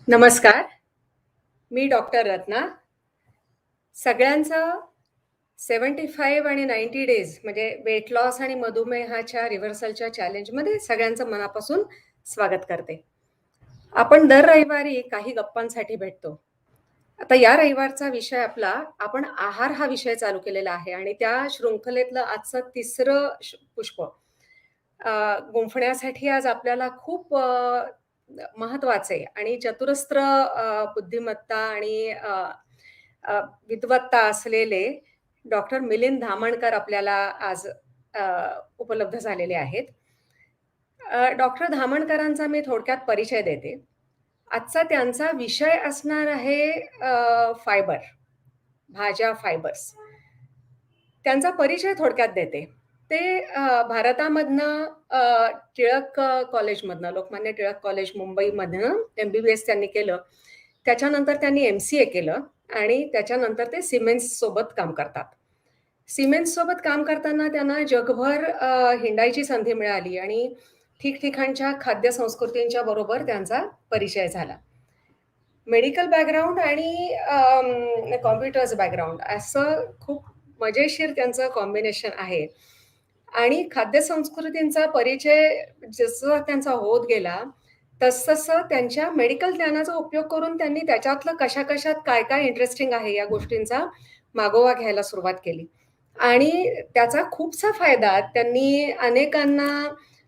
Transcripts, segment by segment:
नमस्कार. मी डॉक्टर रत्ना. सगळ्यांचं 75 आणि 90 डेज म्हणजे वेट लॉस आणि मधुमेहाच्या रिव्हर्सलच्या चॅलेंजमध्ये सगळ्यांचं मनापासून स्वागत करते. आपण दर रविवारी काही गप्पांसाठी भेटतो. आता या रविवारचा विषय आपला आपण आहार हा विषय चालू केलेला आहे आणि त्या शृंखलेतलं आजचं तिसरं पुष्प गुंफण्यासाठी आज आपल्याला खूप महत्वाचे आणि चतुरस्त्र बुद्धिमत्ता आणि अ, विद्वत्ता असलेले डॉक्टर मिलिंद धामणकर आपल्याला आज अ, उपलब्ध झालेले आहेत. डॉक्टर धामणकरांचा मी थोडक्यात परिचय देते. आजचा त्यांचा विषय असणार आहे फायबर, भाज्या फायबर्स. त्यांचा परिचय थोडक्यात देते. ते भारतामधनं टिळक कॉलेजमधनं, लोकमान्य टिळक कॉलेज मुंबईमधनं एम-बी-बी-एस त्यांनी केलं. त्याच्यानंतर त्यांनी एम-सी-ए केलं आणि त्याच्यानंतर ते सिमेन्ससोबत काम करतात. सिमेन्ससोबत काम करताना त्यांना जगभर हिंडायची संधी मिळाली आणि ठिकठिकाणच्या खाद्य संस्कृतींच्या बरोबर त्यांचा परिचय झाला. मेडिकल बॅकग्राऊंड आणि कॉम्प्युटर्स बॅकग्राऊंड असं खूप मजेशीर त्यांचं कॉम्बिनेशन आहे. आणि खाद्यसंस्कृतींचा परिचय जसं त्यांचा होत गेला, तसं त्यांच्या मेडिकल ज्ञानाचा उपयोग करून त्यांनी त्याच्यातलं कशा-कशात काय-काय इंटरेस्टिंग आहे या गोष्टींचा मागोवा घ्यायला सुरुवात केली. आणि त्याचा खूपसा फायदा त्यांनी अनेकांना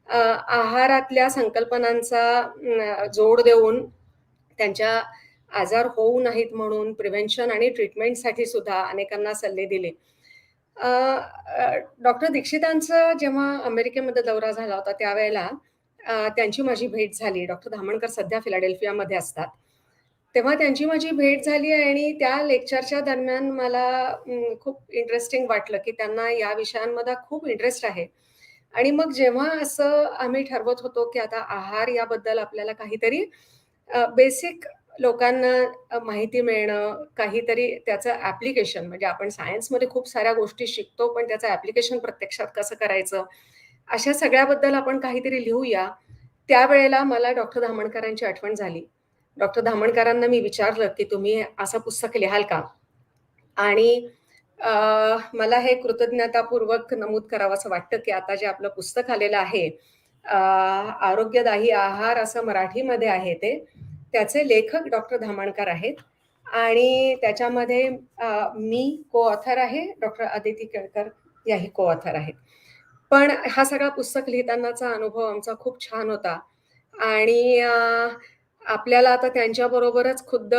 आहारातल्या संकल्पनांचा जोड देऊन त्यांच्या आजार होऊ नयेत म्हणून प्रिव्हेन्शन आणि ट्रीटमेंटसाठी सुद्धा अनेकांना सल्ले दिले. अ, डॉक्टर दीक्षितांचा जेव्हा अमेरिकेमध्ये दौरा झाला होता त्यावेळेला त्यांची माझी भेट झाली. डॉक्टर धामणकर सध्या फिलाडेल्फियामध्ये असतात. तेव्हा त्यांची माझी भेट झाली आणि त्या लेक्चरच्या दरम्यान मला खूप इंटरेस्टिंग वाटलं, की त्यांना या विषयांमध्ये खूप इंटरेस्ट आहे. आणि मग जेव्हा असं आम्ही ठरवत होतो, की आता आहार याबद्दल आपल्याला काहीतरी बेसिक लोकांना माहिती मिळणं, काहीतरी त्याचं ॲप्लिकेशन म्हणजे आपण सायन्समध्ये खूप साऱ्या गोष्टी शिकतो, पण त्याचं ॲप्लिकेशन प्रत्यक्षात कसं करायचं, अशा सगळ्याबद्दल आपण काहीतरी लिहूया. त्यावेळेला मला डॉक्टर धामणकरांची आठवण झाली. डॉक्टर धामणकरांना मी विचारलं, की "तुम्ही असं पुस्तक लिहाल का?" आणि अ, मला हे कृतज्ञतापूर्वक नमूद करावंसं वाटतं, की आता जे आपलं पुस्तक आलेलं आहे, आरोग्यदायी आहार असं मराठीमध्ये आहे ते. त्याचे लेखक डॉक्टर धामणकर आहेत आणि त्याच्यामध्ये मी को-ऑथर आहे, डॉक्टर अदिती केळकर याही को-ऑथर आहेत. पण हा सगळा पुस्तक लिहितानाचा अनुभव आमचा खूप छान होता आणि आपल्याला आता त्यांच्याबरोबरच खुद्द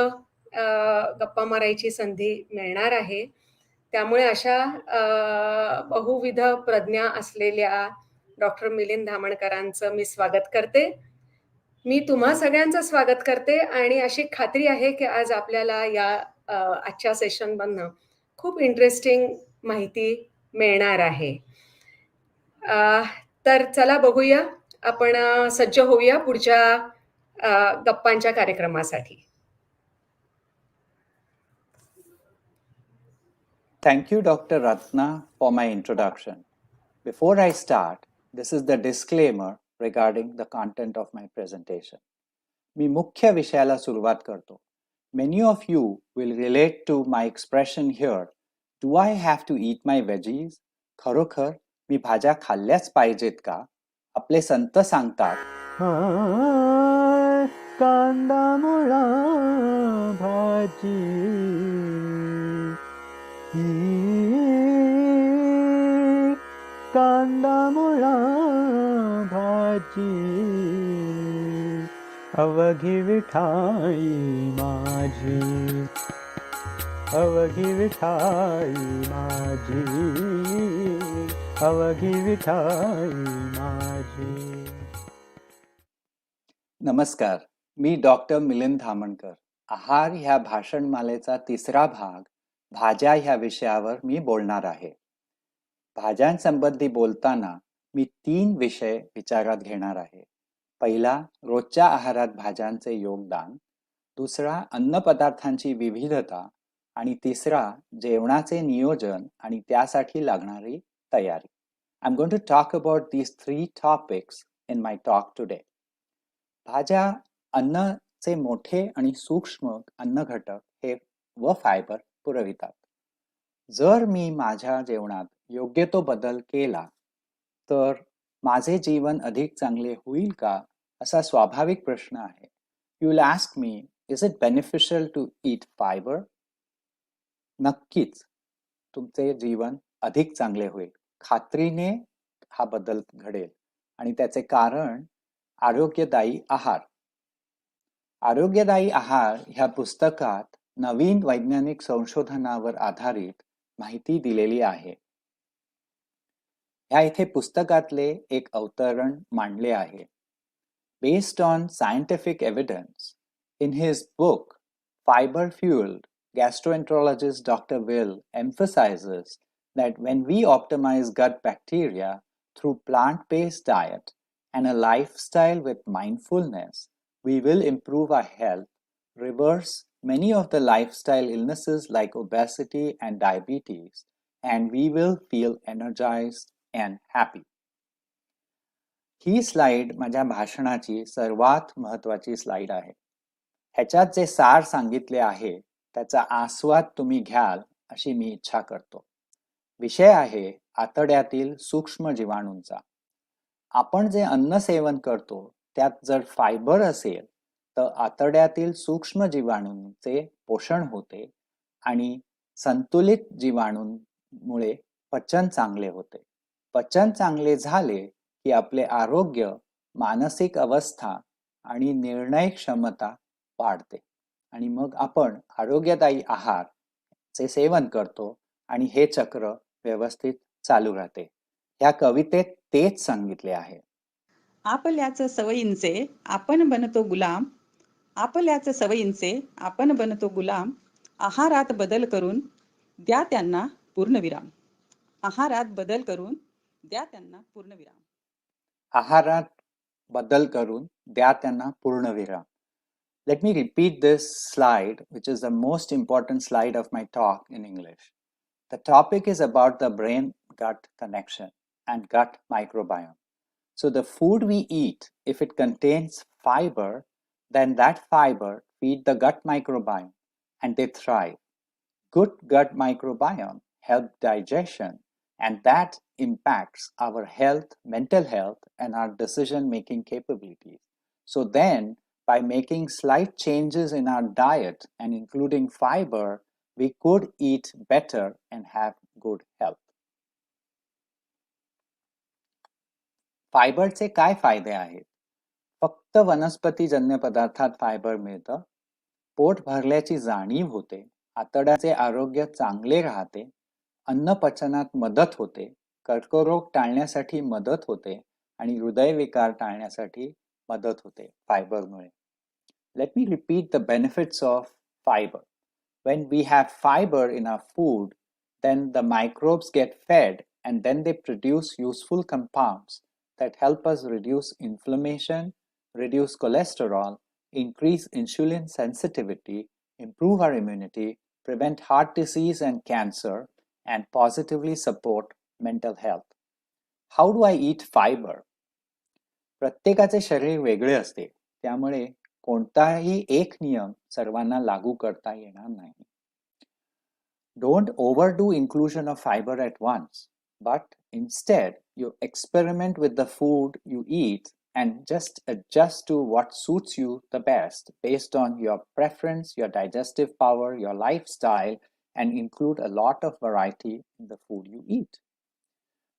गप्पा मारायची संधी मिळणार आहे. त्यामुळे अशा बहुविध प्रज्ञा असलेल्या डॉक्टर मिलिंद धामणकरांचं मी स्वागत करते. मी तुम्हा सगळ्यांचं स्वागत करते आणि अशी खात्री आहे, की आज आपल्याला या आजच्या सेशनमधनं खूप इंटरेस्टिंग माहिती मिळणार आहे. अ, तर चला बघूया, आपण सज्ज होऊया पुढच्या गप्पांच्या कार्यक्रमासाठी. Thank you, Dr. Ratna, for my introduction. Before I start, this is the disclaimer regarding the content of my presentation. मी मुख्य विषयाला सुरुवात करतो. Many of you will relate to my expression here. Do I have to eat my veggies? खरोखर मी भाज्या खाल्ल्याच पाहिजेत का? आपले संत सांगतात, कांदा मुळा भाजी कांदा मुळा भाजी अवघी विठाई माझी अवघी विठाई माझी अवघी विठाई माझी. नमस्कार, मी डॉक्टर मिलिंद धामणकर. आहार ह्या भाषणमालेचा तिसरा भाग भाज्या ह्या विषयावर मी बोलणार आहे. भाज्यांसंबंधी बोलताना मी 3 विषय विचारात घेणार आहे. पहिला, रोजच्या आहारात भाज्यांचे योगदान. दुसरा, अन्नपदार्थांची विविधता. आणि तिसरा, जेवणाचे नियोजन आणि त्यासाठी लागणारी तयारी. I'm going to talk about these 3 topics in my talk today. भाज्या अन्न चे मोठे आणि सूक्ष्म अन्नघटक हे व फायबर पुरवितात. जर मी माझ्या जेवणात योग्य तो बदल केला तर माझे जीवन अधिक चांगले होईल का, असा स्वाभाविक प्रश्न आहे. You will ask me, is it beneficial to eat fibre? नक्कीच तुमचे जीवन अधिक चांगले होईल. खात्रीने हा बदल घडेल आणि त्याचे कारण आरोग्यदायी आहार. आरोग्यदायी आहार ह्या पुस्तकात नवीन वैज्ञानिक संशोधनावर आधारित माहिती दिलेली आहे. ह्या इथे पुस्तकातले एक अवतरण मांडले आहे. Based on scientific evidence, in his book, Fiber Fueled, gastroenterologist Dr. Will emphasizes that when we optimize gut bacteria through plant-based diet and a lifestyle with mindfulness, we will improve our health, reverse many of the lifestyle illnesses like obesity and diabetes, and we will feel energized and happy. He slide माझ्या भाषणाची सर्वात महत्वाची slide आहे. ह्याच्यात जे सार सांगितले आहे त्याचा आस्वाद तुम्ही घ्याल अशी मी इच्छा करतो. विषय आहे आतड्यातील सूक्ष्म जीवाणूंचा. आपण जे अन्न सेवन करतो त्यात जर फायबर असेल तर आतड्यातील सूक्ष्म जीवाणूंचे पोषण होते आणि संतुलित जीवाणूंमुळे पचन चांगले होते. पचन चांगले झाले की आपले आरोग्य, मानसिक अवस्था आणि निर्णय क्षमता वाढते आणि मग आपण आरोग्यदायी आहारचे सेवन करतो आणि हे चक्र व्यवस्थित चालू राहते. या कवितेत तेच सांगितले आहे. आपल्याच सवयींचे आपण बनतो गुलाम, आपल्याच सवयींचे आपण बनतो गुलाम, आहारात बदल करून द्या त्यांना पूर्णविराम. आहारात बदल करून द्या त्यांना पूर्णविराम. आहारात बदल करून द्या त्यांना पूर्णविराम. Let me repeat this slide, which is the most important slide of my talk in English. The topic is about the brain-gut connection and gut microbiome. So the food we eat, if it contains fiber, then that fiber feeds the gut microbiome and they thrive. Good gut microbiome helps digestion, and that impacts our health, mental health, and our decision-making capabilities. So then, by making slight changes in our diet and including fiber, we could eat better and have good health. फायबरचे काय फायदे आहेत? फक्त वनस्पतीजन्य पदार्थात fibre मिळतं. पोट भरल्याची जाणीव होते. आतड्याचे आरोग्य चांगले राहते. अन्न पचनात मदत होते. कर्करोग टाळण्यासाठी मदत होते आणि हृदयविकार टाळण्यासाठी मदत होते फायबरमुळे. Let me repeat the benefits of fiber. When we have fiber in our food, then the microbes get fed and then they produce useful compounds that help us reduce inflammation, reduce cholesterol, increase insulin sensitivity, improve our immunity, prevent heart disease and cancer, and positively support mental health. How do I eat fiber? प्रत्येकाचे शरीर वेगळे असते, त्यामुळे कोणताही एक नियम सर्वांना लागू करता येणार नाही. Don't overdo inclusion of fiber at once, but instead you experiment with the food you eat and just adjust to what suits you the best based on your preference, your digestive power, your lifestyle, and include a lot of variety in the food you eat.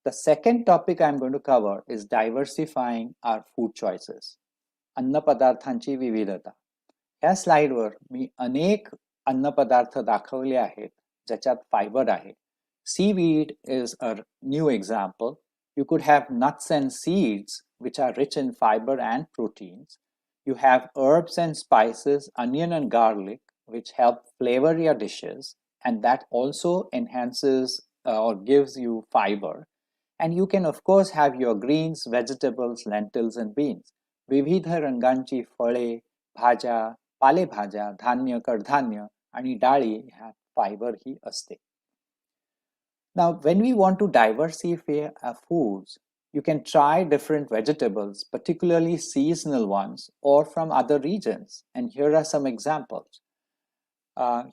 The second topic I'm going to cover is diversifying our food choices. अन्नपदार्थांची विविधता. या स्लाइडवर मी अनेक अन्नपदार्थ दाखवले आहेत ज्याच्यात fibre आहे. Seaweed is a new example. You could have nuts and seeds which are rich in fiber and proteins. You have herbs and spices, onion and garlic, which help flavor your dishes, and that also enhances or gives you fiber. And you can of course have your greens, vegetables, lentils and beans. विविध रंगांची फळे, भाज्या, पालेभाज्या, धान्य, कडधान्य आणि डाळी ह्यात फायबर ही असते. Now, when we want to diversify our foods, You can try different vegetables, particularly seasonal ones or from other regions. And here are some examples.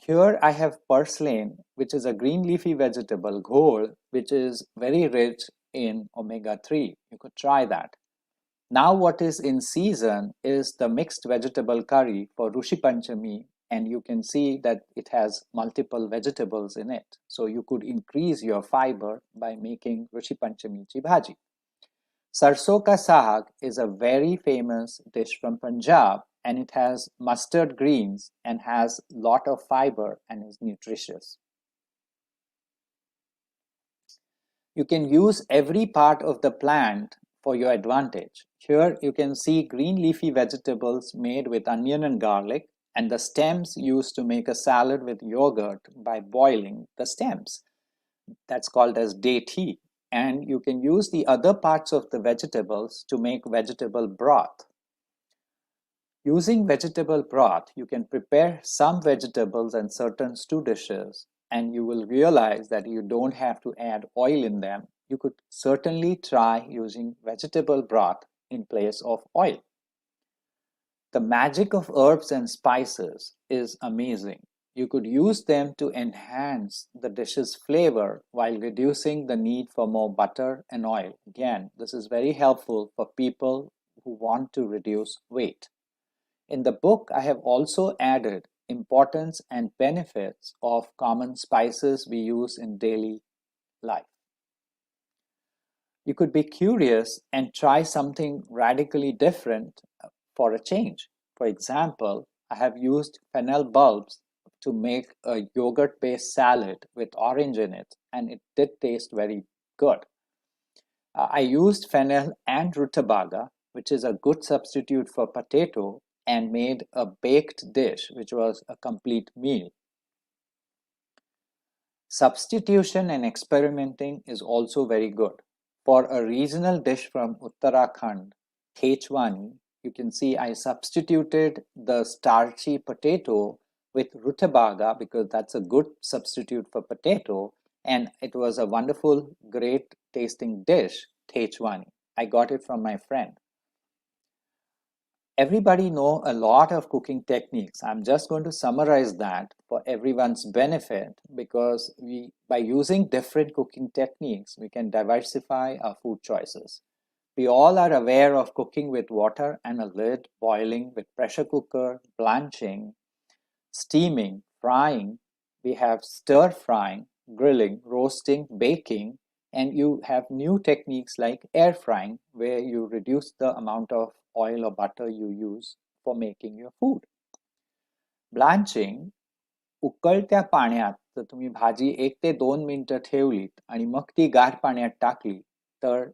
Here I have purslane, which is a green leafy vegetable, ghol, which is very rich in omega-3. You could try that. Now what is in season is the mixed vegetable curry for Rushi Panchami, and you can see that it has multiple vegetables in it. So you could increase your fiber by making Rushi Panchami chi bhaji. Sarson ka saag is a very famous dish from Punjab, and it has mustard greens and has lot of fiber and is nutritious. You can use every part of the plant for your advantage. Here you can see green leafy vegetables made with onion and garlic, and the stems used to make a salad with yogurt by boiling the stems. That's called as deti. And you can use the other parts of the vegetables to make vegetable broth. Using vegetable broth, you can prepare some vegetables and certain stew dishes, and you will realize that you don't have to add oil in them. You could certainly try using vegetable broth in place of oil. The magic of herbs and spices is amazing. You could use them to enhance the dish's flavor while reducing the need for more butter and oil. Again, this is very helpful for people who want to reduce weight. In the book, I have also added importance and benefits of common spices we use in daily life. You could be curious and try something radically different for a change. For example, I have used fennel bulbs to make a yogurt-based salad with orange in it, and it did taste very good. I used fennel and rutabaga, which is a good substitute for potato, and made a baked dish, which was a complete meal. Substitution and experimenting is also very good. For a regional dish from Uttarakhand, Thechwani, you can see I substituted the starchy potato with rutabaga because that's a good substitute for potato, and it was a wonderful, great tasting dish, Thechwani. I got it from my friend. Everybody know a lot of cooking techniques. I'm just going to summarize that for everyone's benefit because by using different cooking techniques, we can diversify our food choices. We all are aware of cooking with water and a lid, boiling with pressure cooker, blanching, steaming, frying. We have stir frying, grilling, roasting, baking, and you have new techniques like air frying where you reduce the amount of oil or butter you use for making your food. Blanching, उकळत्या पाण्यात जर तुम्ही भाजी 1 ते 2 मिनिटं ठेवलीत आणि मग ती गार पाण्यात टाकली तर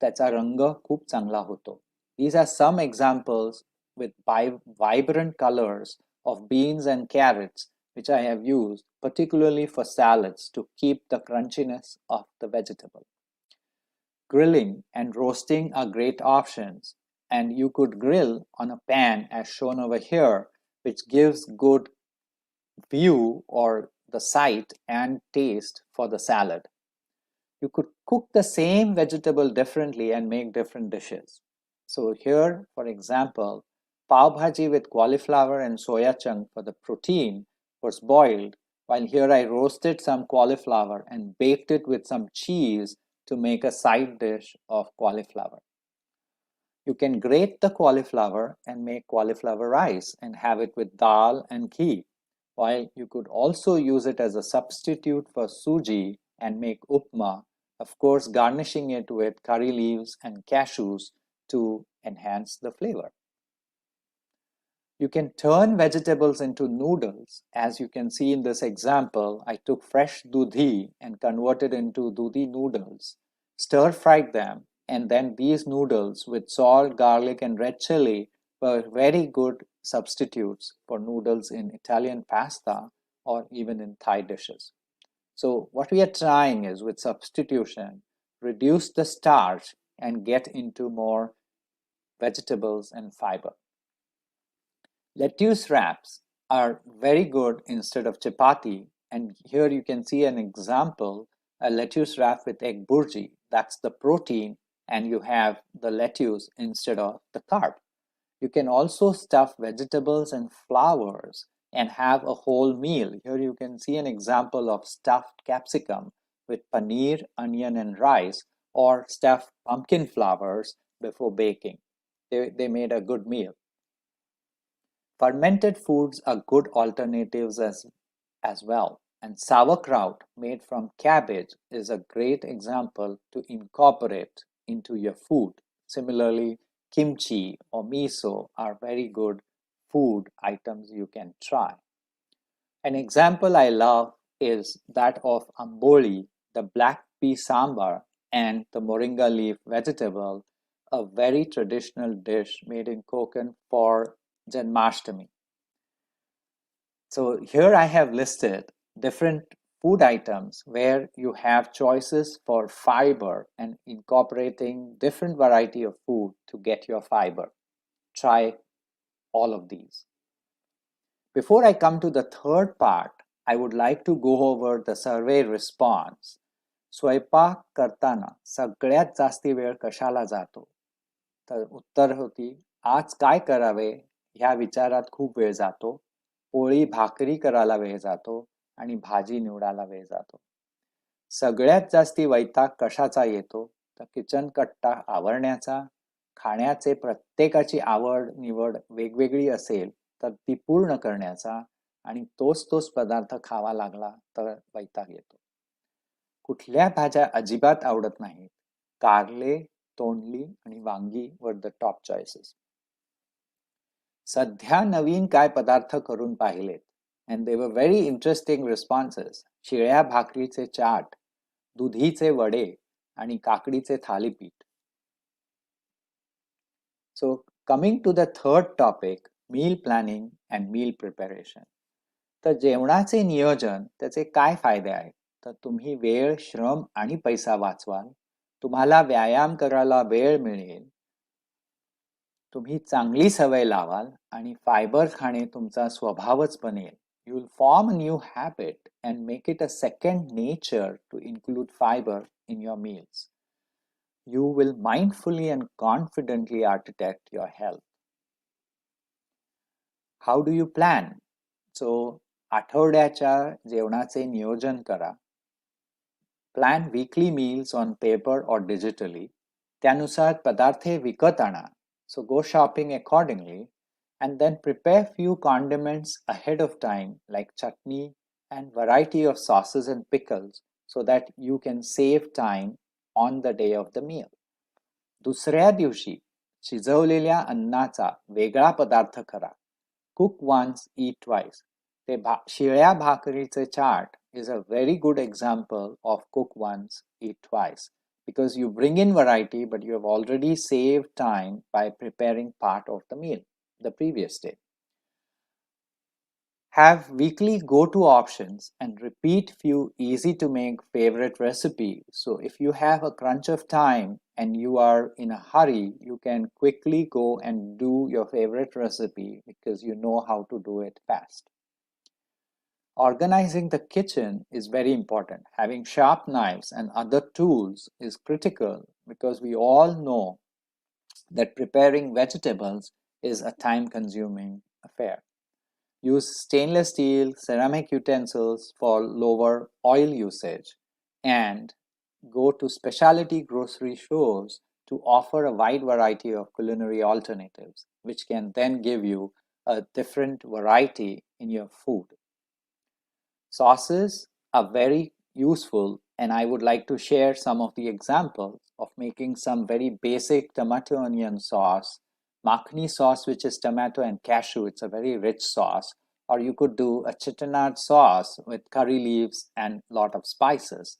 त्याचा रंग खूप चांगला होतो. These are some examples with vibrant colors of beans and carrots which I have used particularly for salads to keep the crunchiness of the vegetable. Grilling and roasting are great options, and you could grill on a pan as shown over here, which gives good view or the sight and taste for the salad. You could cook the same vegetable differently and make different dishes. So here, for example, pav bhaji with cauliflower and soya chunk for the protein was boiled, while here I roasted some cauliflower and baked it with some cheese to make a side dish of cauliflower. You can grate the cauliflower and make cauliflower rice and have it with dal and ghee, while you could also use it as a substitute for suji and make upma, of course garnishing it with curry leaves and cashews to enhance the flavor. You can turn vegetables into noodles. As you can see in this example, I took fresh dudhi and converted into dudhi noodles, stir-fried them, and then these noodles with salt, garlic, and red chili were very good substitutes for noodles in Italian pasta or even in Thai dishes. So what we are trying is with substitution, reduce the starch and get into more vegetables and fiber. Lettuce wraps are very good instead of chapati, and here you can see an example, a lettuce wrap with egg burji. That's the protein, and you have the lettuce instead of the carb. You can also stuff vegetables and flowers and have a whole meal. Here you can see an example of stuffed capsicum with paneer, onion, and rice, or stuffed pumpkin flowers before baking. They made a good meal. Fermented foods are good alternatives as well. And sauerkraut made from cabbage is a great example to incorporate into your food. Similarly, kimchi or miso are very good food items you can try. An example I love is that of amboli, the black pea sambar, and the moringa leaf vegetable, a very traditional dish made in Konkan for Janmashtami. So here I have listed different food items where you have choices for fiber and incorporating different variety of food to get your fiber. Try all of these. Before I come to the third part, I would like to go over the survey response. स्वयंपाक करताना सगळ्यात जास्ती वेळ कशाला जातो? तर उत्तर होती, आज काय करावे ह्या विचारात खूप वेळ जातो, पोळी भाकरी करायला वेळ जातो आणि भाजी निवडायला वेळ जातो. सगळ्यात जास्ती वैताग कशाचा येतो? तर किचन कट्टा आवरण्याचा. खाण्याचे प्रत्येकाची आवड निवड वेगवेगळी असेल तर ती पूर्ण करण्याचा आणि तोच पदार्थ खावा लागला तर वैताग येतो. कुठल्या भाज्या अजिबात आवडत नाहीत? कारले, तोंडली आणि वांगी वर द टॉप चॉईसेस. सध्या नवीन काय पदार्थ करून पाहिलेत? And they were very interesting responses. शिळ्या भाकरीचे चाट, दुधीचे वडे आणि काकडीचे thalipeeth. So coming to the third topic, meal planning and meal preparation. तर जेवणाचे नियोजन त्याचे काय फायदे आहेत? तर तुम्ही वेळ, श्रम आणि पैसा वाचवाल. तुम्हाला व्यायाम करायला वेळ मिळेल. तुम्ही चांगली सवय लावाल आणि फायबर खाणे तुमचा स्वभावच बनेल. You will form a new habit and make it a second nature to include fiber in your meals. You will mindfully and confidently architect your health. How do you plan? So, आठवड्याच्या जेवणाचे नियोजन करा. Plan weekly meals on paper or digitally. त्यानुसार पदार्थे विकत आणा. So go shopping accordingly and then prepare few condiments ahead of time like chutney and variety of sauces and pickles so that you can save time on the day of the meal. दुसऱ्या दिवशी शिजवलेल्या अन्नाचा वेगळा पदार्थ करा. Cook once, eat twice. ते शिळ्या भाकरीचे chaat is a very good example of cook once, eat twice. Because you bring in variety, but you have already saved time by preparing part of the meal the previous day. Have weekly go-to options and repeat few easy to make favorite recipes. So if you have a crunch of time and you are in a hurry, you can quickly go and do your favorite recipe because you know how to do it fast. Organizing the kitchen is very important. Having sharp knives and other tools is critical because we all know that preparing vegetables is a time-consuming affair. Use stainless steel, ceramic utensils for lower oil usage and go to specialty grocery stores to offer a wide variety of culinary alternatives, which can then give you a different variety in your food. Sauces are very useful, and I would like to share some of the examples of making some very basic tomato onion sauce, makhni sauce, which is tomato and cashew. It's a very rich sauce. Or you could do a chittanad sauce with curry leaves and a lot of spices.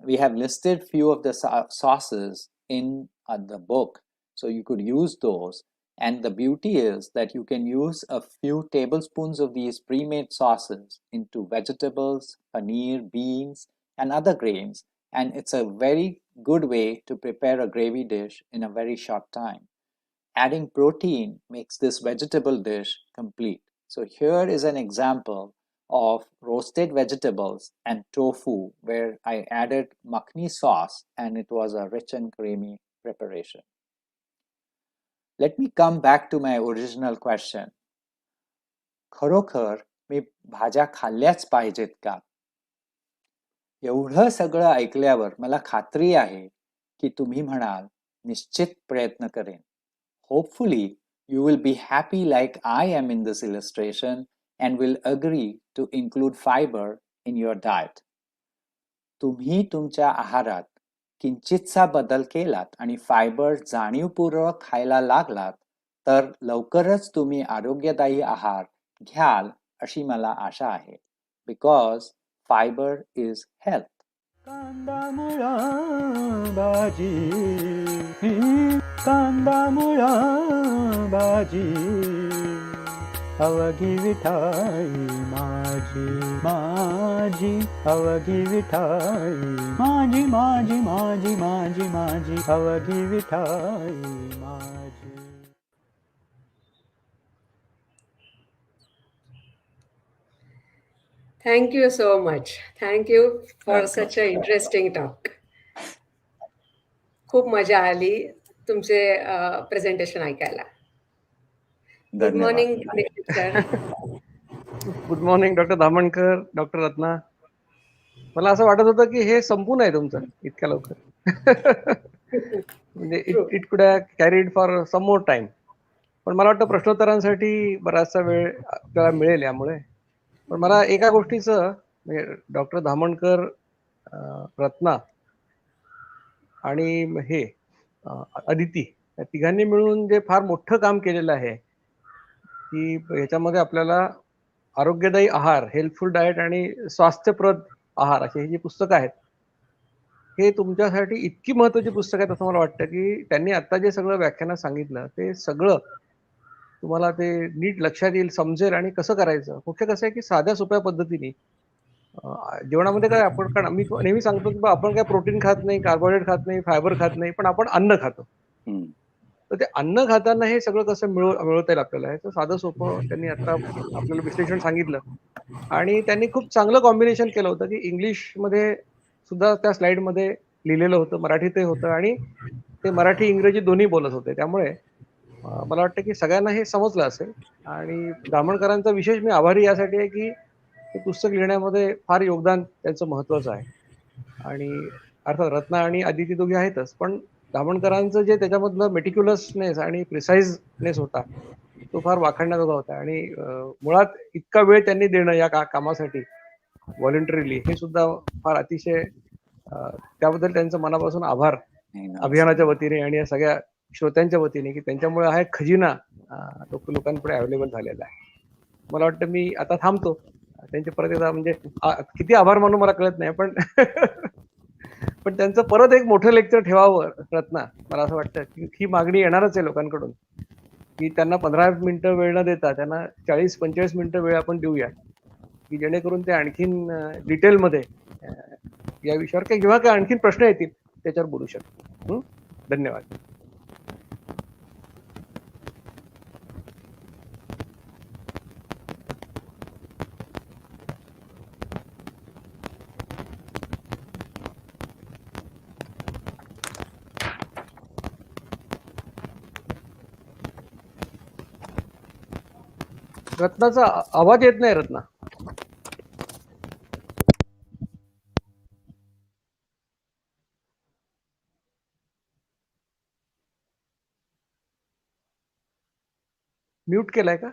We have listed few of the sauces in the book, so you could use those. And the beauty is that you can use a few tablespoons of these pre-made sauces into vegetables, paneer, beans, and other grains. And it's a very good way to prepare a gravy dish in a very short time. Adding protein makes this vegetable dish complete. So here is an example of roasted vegetables and tofu where I added makhni sauce and it was a rich and creamy preparation. Let me come back to my original question. खरोखर मी भाज्या खाल्ल्याच पाहिजेत का? एवढं सगळं ऐकल्यावर मला खात्री आहे की तुम्ही म्हणाल निश्चित प्रयत्न करेन. Hopefully you will be happy like I am in this illustration and will agree to include fiber in your diet. तुम्ही तुमच्या आहारात किंचितसा बदल केलात आणि फायबर जाणीवपूर्वक खायला लागलात तर लवकरच तुम्ही आरोग्यदायी आहार घ्याल अशी मला आशा आहे. Because fibre is health. कांदा मुळा भाजी, कांदा मुळा भाजी, अवघी विठाई माझी माझी, अवघी विठाई माझी माझी माझी माझी माझी, अवघी विठाई माझी. Thank you so much. Thank you for Welcome. such a interesting talk. खूप मजा आली तुमचे प्रेझेंटेशन ऐकायला. गुड धन्यवाद. Morning sir. Good morning doctor Dhamankar, doctor Ratna. मला असं वाटत होतं की हे संपून आहे तुमचं इतक्या लवकर. म्हणजे it could have carried for some more time. पण मला वाटतं प्रश्नोत्तरांसाठी बराचसा वेळ आपल्याला मिळेल यामुळे. पण मला एका गोष्टीचं म्हणजे डॉक्टर धामणकर, रत्ना आणि हे अदिती या तिघांनी मिळून जे फार मोठं काम केलेलं आहे की ह्याच्यामध्ये आपल्याला आरोग्यदायी आहार, हेल्थफुल डाएट आणि स्वास्थ्यप्रद आहार अशी ही जी पुस्तकं आहेत हे तुमच्यासाठी इतकी महत्वाची पुस्तकं आहेत असं मला वाटतं की त्यांनी आता जे सगळं व्याख्यानात सांगितलं ते सगळं तुम्हाला ते नीट लक्षात येईल, समजेल आणि कसं करायचं. मुख्य कसं आहे की साध्या सोप्या पद्धतीने जेवणामध्ये काय आपण, कारण मी नेहमी सांगतो की आपण काय प्रोटीन खात नाही, कार्बोहायड्रेट खात नाही, फायबर खात नाही, पण आपण अन्न खातो. तर ते अन्न खाताना हे सगळं कसं मिळवता येईल आपल्याला, हे तर साधं सोपं त्यांनी आता आपल्याला विश्लेषण सांगितलं. आणि त्यांनी खूप चांगलं कॉम्बिनेशन केलं होतं की इंग्लिशमध्ये सुद्धा त्या स्लाइडमध्ये लिहिलेलं होतं, मराठीतही होतं आणि ते मराठी इंग्रजी दोन्ही बोलत होते. त्यामुळे मला वाटतं की सगळ्यांना हे समजलं असेल. आणि धामणकरांचा विशेष मी आभारी यासाठी आहे की हे पुस्तक लिहिण्यामध्ये फार योगदान त्यांचं महत्वाचं आहे. आणि अर्थात रत्ना आणि अदिती दोघी आहेतच, पण धामणकरांचं जे त्याच्यामधलं मेटिक्युलसनेस आणि प्रिसाइजनेस होता तो फार वाखाणण्याजोगा होता. आणि मुळात इतका वेळ त्यांनी देणं या कामासाठी व्हॉलंटरीली हे सुद्धा फार अतिशय त्याबद्दल त्यांचं मनापासून आभार अभियानाच्या वतीने आणि या सगळ्या श्रोत्यांच्या वतीने की त्यांच्यामुळे हा एक खजिना लोकांपुढे अवेलेबल झालेला आहे. मला वाटतं मी आता थांबतो. त्यांचे परत एकदा म्हणजे किती आभार मानू मला कळत नाही, पण पण त्यांचं परत एक मोठं लेक्चर ठेवावं रत्ना. मला असं वाटतं की ही मागणी येणारच आहे लोकांकडून की त्यांना 15 मिनिटं वेळ न देता त्यांना 40-45 मिनिटं वेळ आपण देऊया की जेणेकरून ते आणखीन डिटेलमध्ये या विषयावर काही जेव्हा काही आणखीन प्रश्न येतील त्याच्यावर बोलू शकतो. धन्यवाद. रत्नाचा आवाज येत नाही. रत्ना म्यूट केलाय का?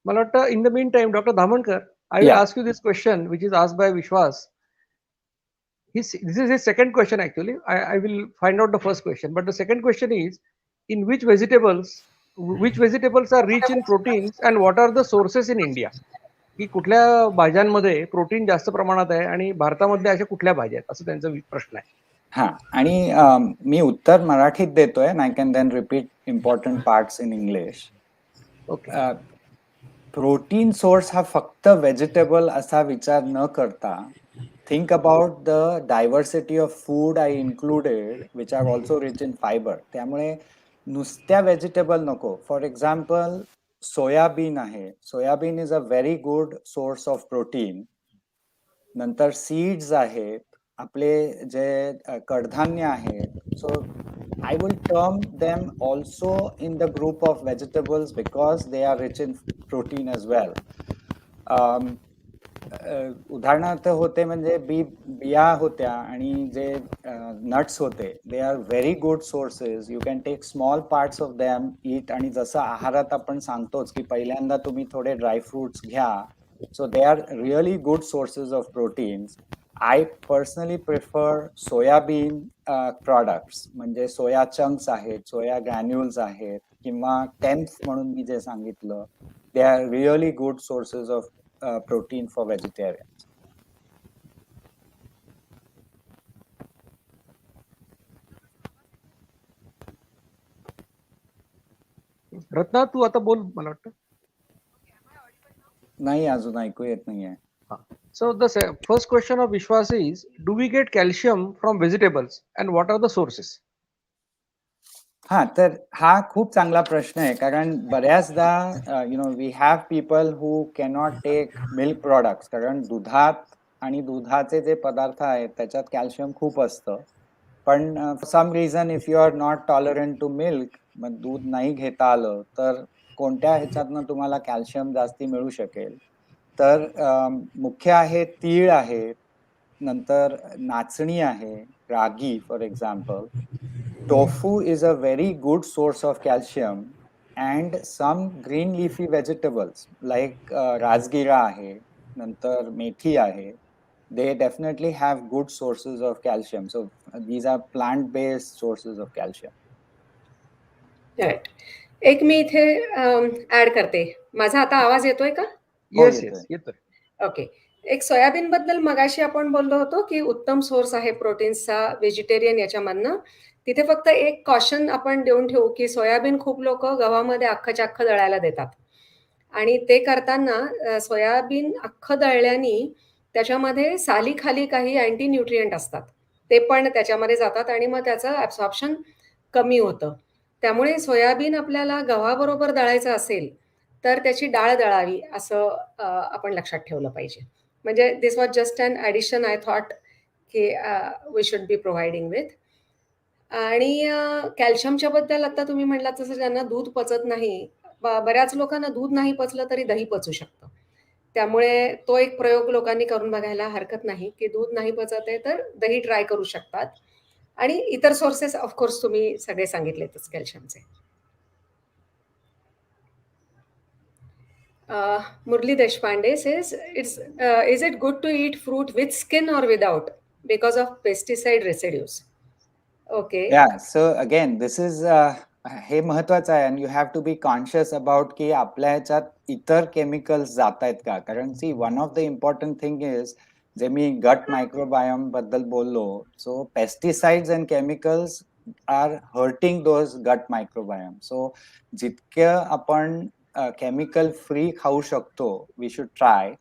मला वाटतं in the mean time doctor Dhamankar, I will ask you this question which is asked by Vishwas. This is his second question actually. I will find out the first question, but the second question is in which vegetables are rich in proteins and what are the sources in India? की कुठल्या भाज्यांमध्ये protein जास्त प्रमाणात आहे आणि भारतामध्ये अशा कुठल्या भाज्या आहेत असं त्यांचा प्रश्न आहे. हा, आणि मी उत्तर मराठीत देतोय and I can then repeat important parts in English. Okay. Protein source हा फक्त व्हेजिटेबल असा विचार न करता think about the diversity of food I included which are also rich in fiber. त्यामुळे नुसत्या व्हेजिटेबल नको. फॉर एक्झाम्पल सोयाबीन आहे. Soybean is a very good source of protein. नंतर सीड्स आहेत, आपले जे कडधान्य आहेत. So I will term them also in the group of vegetables because they are rich in protein as well. उदाहरणार्थ होते म्हणजे बिया होत्या आणि जे नट्स होते, they are very good sources. You can take small parts of them, eat. आणि जसं आहारात आपण सांगतोच की पहिल्यांदा तुम्ही थोडे ड्रायफ्रुट्स घ्या. So they are really good sources of proteins. I personally prefer soybean products, म्हणजे सोया चंक्स आहेत, सोया ग्रॅन्युल्स आहेत, किंवा टेम्फ म्हणून मी जे सांगितलं, they are really good sources of protein for vegetarians. Ratna, तू आता बोल, मला वाटतं. नाही, अजून ऐकू येत नाहीये. So the first question of Vishwas is, do we get calcium from vegetables and what are the sources? हा, तर हा खूप चांगला प्रश्न आहे, कारण बऱ्याचदा we have people who cannot take milk products, कारण दुधात आणि दुधाचे जे पदार्थ आहेत त्याच्यात कॅल्शियम खूप असतं. पण for some reason if you are not tolerant to milk, मग दूध नाही घेता आलं, तर कोणत्या ह्याच्यातनं तुम्हाला कॅल्शियम जास्ती मिळू शकेल? तर मुख्य आहे तीळ आहे, नंतर नाचणी आहे, ragi for example. Tofu is a very good source of calcium, and some green leafy vegetables like rajgira आहे, नंतर मेथी आहे. They definitely have good sources of calcium. So these are plant-based sources of calcium. Right. एक मी इथे add करते. माझा आता आवाज येतोय का? Yes, येतोय. yes, येतोय. ओके. एक सोयाबीन बद्दल मगाशी आपण बोललो होतो की उत्तम सोर्स आहे प्रोटीन्सचा व्हेजिटेरियन याच्यामधनं. तिथे फक्त एक कॉशन आपण देऊन ठेवू की सोयाबीन खूप लोक गव्हामध्ये अख्खच्या अख्खं दळायला देतात. आणि ते करताना सोयाबीन अख्खं दळल्याने त्याच्यामध्ये सालीखाली काही अँटी न्यूट्रिएंट असतात. ते पण त्याच्यामध्ये जातात आणि मग त्याचं ॲब्सॉर्प्शन कमी होतं. त्यामुळे सोयाबीन आपल्याला गव्हाबरोबर दळायचं असेल तर त्याची डाळ दळावी असं आपण लक्षात ठेवलं पाहिजे. म्हणजे this was just an addition I thought की we should be providing with. आणि कॅल्शियमच्या बद्दल आता तुम्ही म्हणलात तसं ज्यांना दूध पचत नाही, बऱ्याच लोकांना दूध नाही पचलं तरी दही पचू शकतं. त्यामुळे तो एक प्रयोग लोकांनी करून बघायला हरकत नाही की दूध नाही पचत आहे तर दही ट्राय करू शकतात. आणि इतर सोर्सेस ऑफकोर्स तुम्ही सगळे सांगितलेतच कॅल्शियमचे. Murli Deshpande says, is it good to eat fruit with skin or without because of pesticide residues? Okay. Yeah, so again, this is हे महत्वाचं आहे, and you have to be conscious about की आपल्या ह्याच्यात इतर chemicals जात आहेत का. कारण see, one of the important thing is, जे मी गट मायक्रोबायोम बद्दल बोललो, so pesticides and chemicals are hurting those gut microbiome. So जितकं आपण केमिकल फ्री खाऊ शकतो, we should try.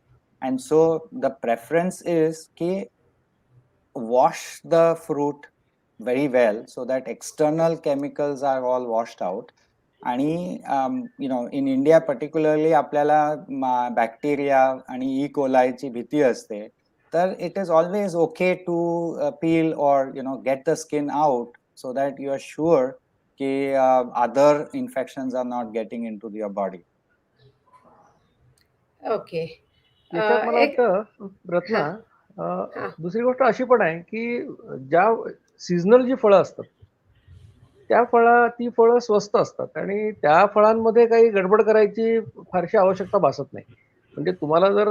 And so the preference is की wash the fruit very well so that external chemicals are all washed out. आणि in India particularly आपल्याला bacteria आणि E कोलायची भीती असते, तर it is always okay to peel or get the skin out so that you are sure की other infections are not getting into your body. Okay. याच्यात मला वाटतं रत्ना, दुसरी गोष्ट अशी पण आहे की ज्या सीझनल जी फळं असतात ती फळं स्वस्त असतात आणि त्या फळांमध्ये काही गडबड करायची फारशी आवश्यकता भासत नाही. म्हणजे तुम्हाला जर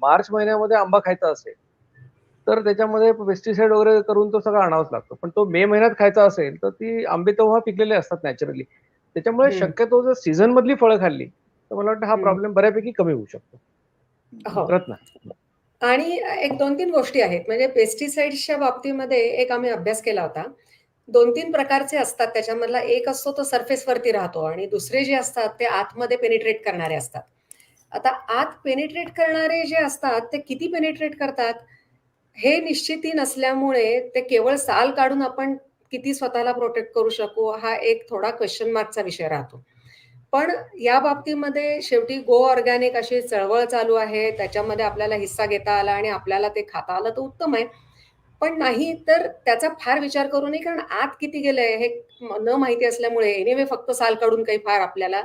मार्च महिन्यामध्ये आंबा खायचा असेल तर त्याच्यामध्ये पेस्टिसाइड वगैरे करून तो सगळं आणावाच लागतो. पण तो मे महिन्यात खायचा असेल तर ती आंबे तेव्हा पिकलेले असतात नॅचरली. त्याच्यामुळे शक्यतो जर सीझन मधली फळं खाल्ली तर मला वाटतं हा प्रॉब्लेम बऱ्यापैकी कमी होऊ शकतो. रत्ना, आणि एक 2-3 गोष्टी आहेत. म्हणजे पेस्टिसाइड्सच्या बाबतीमध्ये एक आम्ही अभ्यास केला होता. 2-3 प्रकारचे असतात. त्याच्यामधला एक असतो तो सरफेसवरती राहतो आणि दुसरे जे असतात ते आतमध्ये पेनिट्रेट करणारे असतात. आता आत पेनिट्रेट करणारे जे असतात ते किती पेनिट्रेट करतात हे निश्चिती नसल्यामुळे ते केवळ साल काढून आपण किती स्वतःला प्रोटेक्ट करू शकू हा एक थोडा क्वेश्चन मार्कचा विषय राहतो. पण या बाबतीमध्ये शेवटी गो ऑर्गॅनिक अशी चळवळ चालू आहे, त्याच्यामध्ये आपल्याला हिस्सा घेता आला आणि आपल्याला ते खाता आलं तर उत्तम आहे. पण नाही तर त्याचा फार विचार करू नये, कारण आत किती गेलंय हे न माहिती असल्यामुळे एनिवे फक्त साल काढून काही फार आपल्याला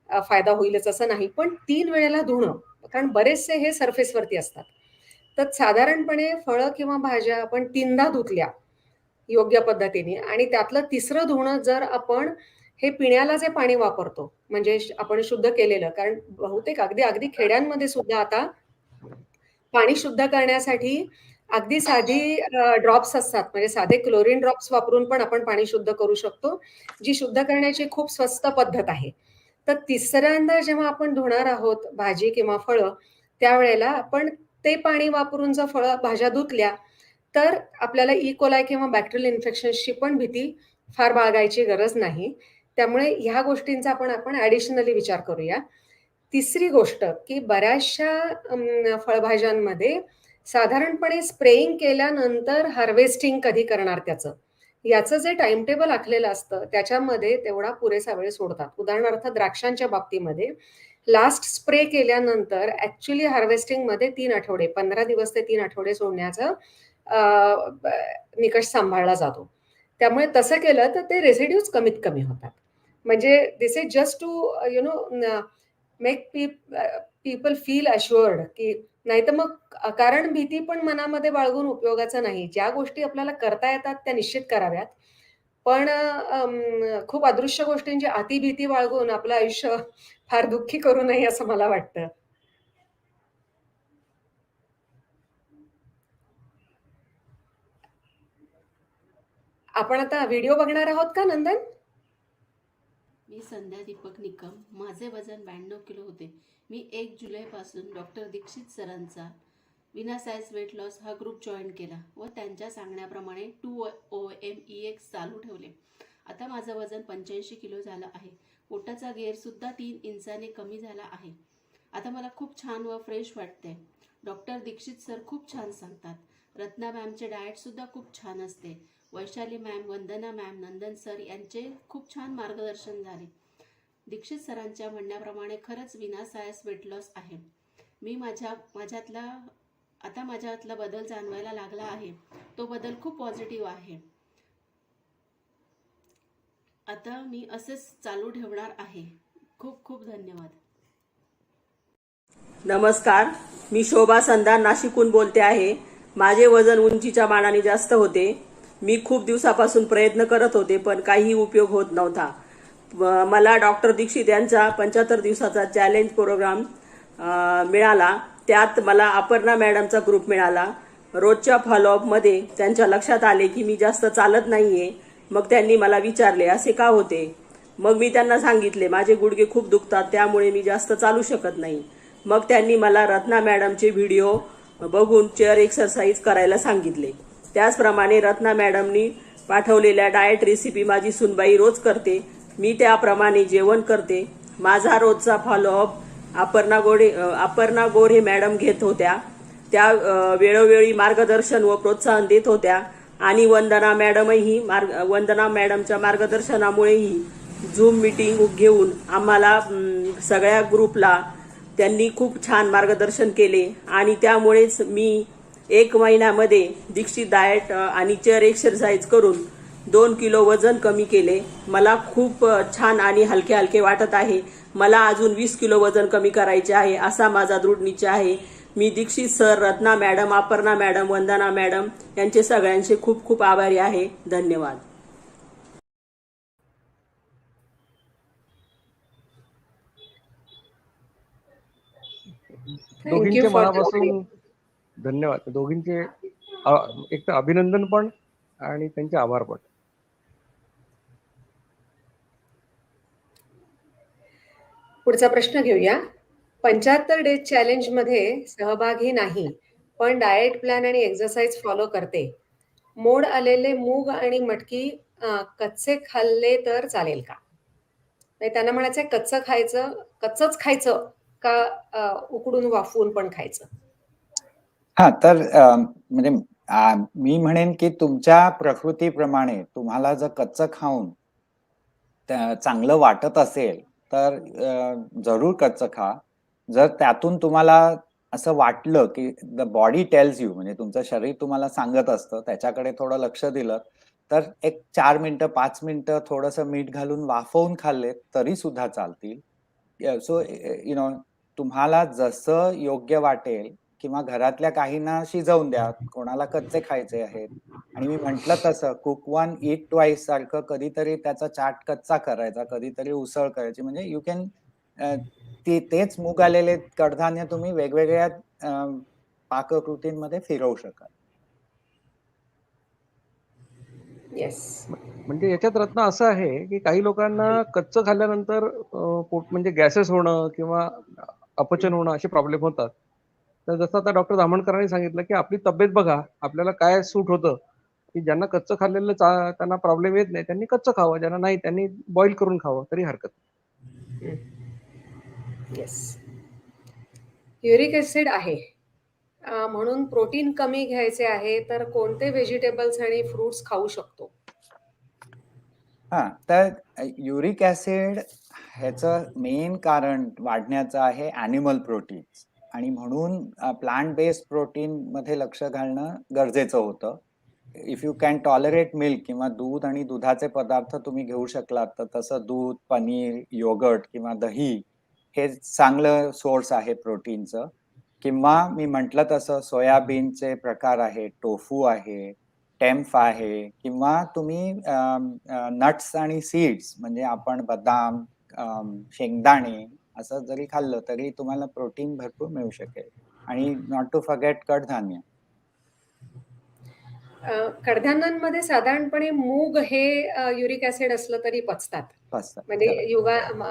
फायदा होईलच असं नाही. पण 3 वेळेला धुणं, कारण बरेचसे हे सरफेसवरती असतात. तर साधारणपणे फळं किंवा भाज्या आपण 3दा धुतल्या योग्य पद्धतीने आणि त्यातलं तिसरं धुणं जर आपण हे पिण्याला जे पाणी वापरतो, म्हणजे आपण शुद्ध केलेलं, कारण बहुतेक अगदी अगदी खेड्यांमध्ये सुद्धा आता पाणी शुद्ध करण्यासाठी अगदी साधी ड्रॉप्स असतात, म्हणजे साधे क्लोरीन ड्रॉप्स वापरून पण आपण पाणी शुद्ध करू शकतो, जी शुद्ध करण्याची खूप स्वस्त पद्धत आहे. तर तिसऱ्यांदा जेव्हा आपण धुणार आहोत भाजी किंवा फळं, त्यावेळेला आपण ते पाणी वापरून जर फळं, भाज्या धुतल्या, तर आपल्याला कोलाय किंवा बॅक्टेरियल इन्फेक्शन्सची पण भीती फार बाळगायची गरज नाही. त्यामुळे ह्या गोष्टींचा आपण ॲडिशनली विचार करूया. तिसरी गोष्ट, की बऱ्याचशा फळभाज्यांमध्ये साधारणपणे स्प्रेइंग केल्यानंतर हार्वेस्टिंग कधी करणार त्याचं, याचं जे टाइम टेबल आखलेलं असतं, त्याच्यामध्ये तेवढा पुरेसा वेळ सोडतात. उदाहरणार्थ द्राक्षांच्या बाबतीमध्ये लास्ट स्प्रे केल्यानंतर ॲक्च्युअली हार्वेस्टिंगमध्ये 3 आठवडे, 15 दिवस ते 3 आठवडे सोडण्याचा निकष सांभाळला जातो. त्यामुळे तसं केलं तर ते रेसिड्यूज कमीत कमी होतात. म्हणजे this is just to make people feel assured, की नाहीतर मग कारण भीती पण मनामध्ये बाळगून उपयोगाचं नाही. ज्या गोष्टी आपल्याला करता येतात त्या निश्चित कराव्यात. पण खूप अदृश्य गोष्टींची अतिभीती बाळगून आपलं आयुष्य फार दुःखी करू नये असं मला वाटतं. आपण आता व्हिडिओ बघणार आहोत का नंदन? मी संध्या दीपक निकम. माझे वजन 92 किलो होते. मी 1 जुलैपासून डॉक्टर दीक्षित सरांचा विना साईज वेट लॉस हा ग्रुप जॉईन केला व त्यांच्या सांगण्याप्रमाणे 2OMEX चालू ठेवले. आता माझं वजन 85 किलो झालं आहे. पोटाचा घेरसुद्धा 3 इंचाने कमी झाला आहे. आता मला खूप छान व फ्रेश वाटते. डॉक्टर दीक्षित सर खूप छान सांगतात. रत्ना मॅमचे डाएटसुद्धा खूप छान असते. वैशाली मॅम, वंदना मॅम, नंदन सर यांचे खूप छान मार्गदर्शन झाले. दीक्षित सरांच्या म्हणण्याप्रमाणे खरंच विनासायास वेट लॉस आहे. मी माझ्यातला बदल जाणवायला लागला आहे. तो बदल खूप पॉझिटिव्ह आहे. आता मी असेच चालू ठेवणार आहे. खूप खूप धन्यवाद. नमस्कार, मी शोभा संधान नाशिकहून बोलते आहे. माझे वजन उंचीच्या मानाने जास्त होते. मी खूप दिवसापासून प्रयत्न करत होते पण काही उपयोग होत नव्हता. मला डॉक्टर दीक्षित यांचा 75 दिवसाचा चॅलेंज प्रोग्राम मिळाला. त्यात मला अपर्णा मॅडमचा ग्रुप मिळाला. रोजच्या फॉलोअपमध्ये त्यांच्या लक्षात आले की मी जास्त चालत नाहीये. मग त्यांनी मला विचारले असे का होते. मग मी त्यांना सांगितले माझे गुडघे खूप दुखतात, त्यामुळे मी जास्त चालू शकत नाही. मग त्यांनी मला रत्ना मॅडमचे व्हिडिओ बघून चेअर एक्सरसाइज करायला सांगितले. त्याचप्रमाणे रत्ना मॅडमनी पाठवलेल्या डाएट रेसिपी माझी सुनबाई रोज करते. मी त्याप्रमाणे जेवण करते. माझा रोजचा फॉलोअप अपर्णा गोरे मॅडम घेत होत्या. त्या वेळोवेळी मार्गदर्शन व प्रोत्साहन देत होत्या आणि वंदना मॅडमच्या मार्गदर्शनामुळेही झूम मीटिंग घेऊन आम्हाला सगळ्या ग्रुपला त्यांनी खूप छान मार्गदर्शन केले आणि त्यामुळेच मी 1 महिन्यामध्ये दीक्षित डाएट आणि चेअर एक्सरसाइज करून 2 किलो वजन कमी केले. मला खूप छान आणि हलके हलके वाटत आहे. मला अजून 20 किलो वजन कमी करायचे आहे असा माझा दृढ निश्चय आहे. मी Dixit sir, Ratna madam, Aparna madam, Vandana madam यांचे सगळ्यांचे खूप खूप आभारी आहे. धन्यवाद. दोघींचे मनापासून धन्यवाद. दोघींचे एक तर अभिनंदन पण आणि त्यांचे आभार पण. पुढचा प्रश्न घेऊया. 75 डेज चॅलेंज मध्ये सहभागी नाही, पण डाएट प्लॅन आणि एक्सरसाइज फॉलो करते. मोड आलेले मूग आणि मटकी कच्चे खाल्ले तर चालेल का? नाही, त्यांना म्हणायचंय कच्चंच खायचं का उकडून वाफवून पण खायचं? हा, तर म्हणजे मी म्हणेन की तुमच्या प्रकृतीप्रमाणे तुम्हाला जर कच्चं खाऊन चांगलं वाटत असेल तर जरूर कच्चं खा. जर त्यातून तुम्हाला असं वाटलं की द बॉडी टेल्स यू, म्हणजे तुमचं शरीर तुम्हाला सांगत असतं, त्याच्याकडे थोडं लक्ष दिलं तर एक 4 मिनिटं 5 मिनिटं थोडंसं मीठ घालून वाफवून खाल्ले तरी सुद्धा चालतील. सो तुम्हाला जसं योग्य वाटेल किंवा घरातल्या काहींना शिजवून द्या, कोणाला कच्चे खायचे आहेत. आणि मी म्हटलं तसं कुक वन ईट ट्वाइस सारखं कधीतरी त्याचा चाट कच्चा करायचा, कधीतरी उसळ करायची. म्हणजे यू कॅन तेच मूग आलेले कडधान्य तुम्ही वेगवेगळ्या पाककृतींमध्ये फिरवू शकाल. येस. म्हणजे याच्यात रत्न असं आहे की काही लोकांना कच्चं खाल्ल्यानंतर पोट म्हणजे गॅसेस होणं किंवा अपचन होणं असे प्रॉब्लेम होतात. तर जसं आता डॉक्टर धामणकरांनी सांगितलं की आपली तब्येत बघा, आपल्याला काय सूट होतं, की ज्यांना कच्चं खाल्लेलं त्यांना प्रॉब्लेम येत नाही त्यांनी कच्चं खावं, ज्यांना नाही त्यांनी बॉईल करून खावं तरी हरकत नाही. येस. युरिक ऍसिड आहे म्हणून प्रोटीन कमी घ्यायचे आहे तर कोणते व्हेजिटेबल्स आणि फ्रुट्स खाऊ शकतो? तर युरिक ऍसिड ह्याचं मेन कारण वाढण्याचं आहे ॲनिमल प्रोटीन्स, आणि म्हणून प्लांट बेस्ड प्रोटीन मध्ये लक्ष घालणं गरजेचं होतं. If you can tolerate milk किंवा दूध आणि दुधाचे पदार्थ तुम्ही घेऊ शकलात तर तसं दूध, पनीर, योगर्ट किंवा दही हे चांगलं सोर्स आहे प्रोटीनचं. किंवा मी म्हटलं तसं सोयाबीनचे प्रकार आहे, टोफू आहे, टेम्फ आहे, किंवा तुम्ही नट्स आणि सीड्स म्हणजे आपण बदाम, शेंगदाणे असं जरी खाल्लं तरी तुम्हाला प्रोटीन भरपूर मिळू शकेल. आणि नॉट टू फॉरगेट कडधान्य. कडधान्यांमध्ये साधारणपणे मूग हे युरिक ऍसिड असलं तरी पचतात. म्हणजे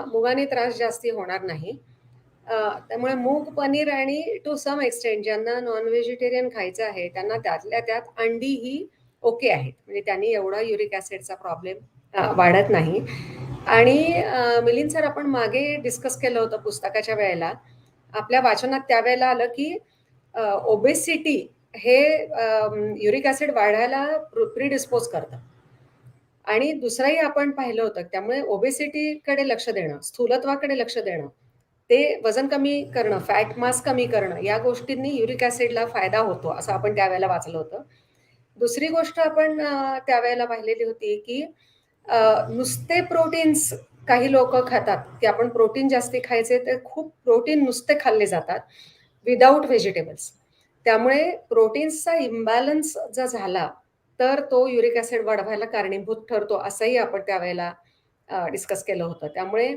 मुगाने त्रास जास्ती होणार नाही. त्यामुळे मूग, पनीर आणि टू सम एक्सटेंट ज्यांना नॉन व्हेजिटेरियन खायचं आहे त्यांना त्यातल्या त्यात अंडी ही ओके आहेत. म्हणजे त्यांनी एवढा युरिक ऍसिडचा प्रॉब्लेम वाढत नाही. आणि मिलिंद सर, आपण मागे डिस्कस केलं होतं पुस्तकाच्या वेळेला, आपल्या वाचनात त्यावेळेला आलं की ओबेसिटी हे युरिक ऍसिड वाढायला प्रिडिस्पोज करतं. आणि दुसरंही आपण पाहिलं होतं. त्यामुळे ओबेसिटीकडे लक्ष देणं, स्थूलत्वाकडे लक्ष देणं, ते वजन कमी करणं, फॅट मास कमी करणं, या गोष्टींनी युरिक ऍसिडला फायदा होतो असं आपण त्यावेळेला वाचलं होतं. दुसरी गोष्ट आपण त्यावेळेला पाहिलेली होती की नुसते प्रोटीन्स काही लोक खातात की आपण प्रोटीन जास्ती खायचे, तर खूप प्रोटीन नुसते खाल्ले जातात विदाऊट व्हेजिटेबल्स. त्यामुळे प्रोटीन्सचा इम्बॅलन्स जर झाला तर तो युरिक ऍसिड वाढवायला कारणीभूत ठरतो असंही आपण त्यावेळेला डिस्कस केलं होतं. त्यामुळे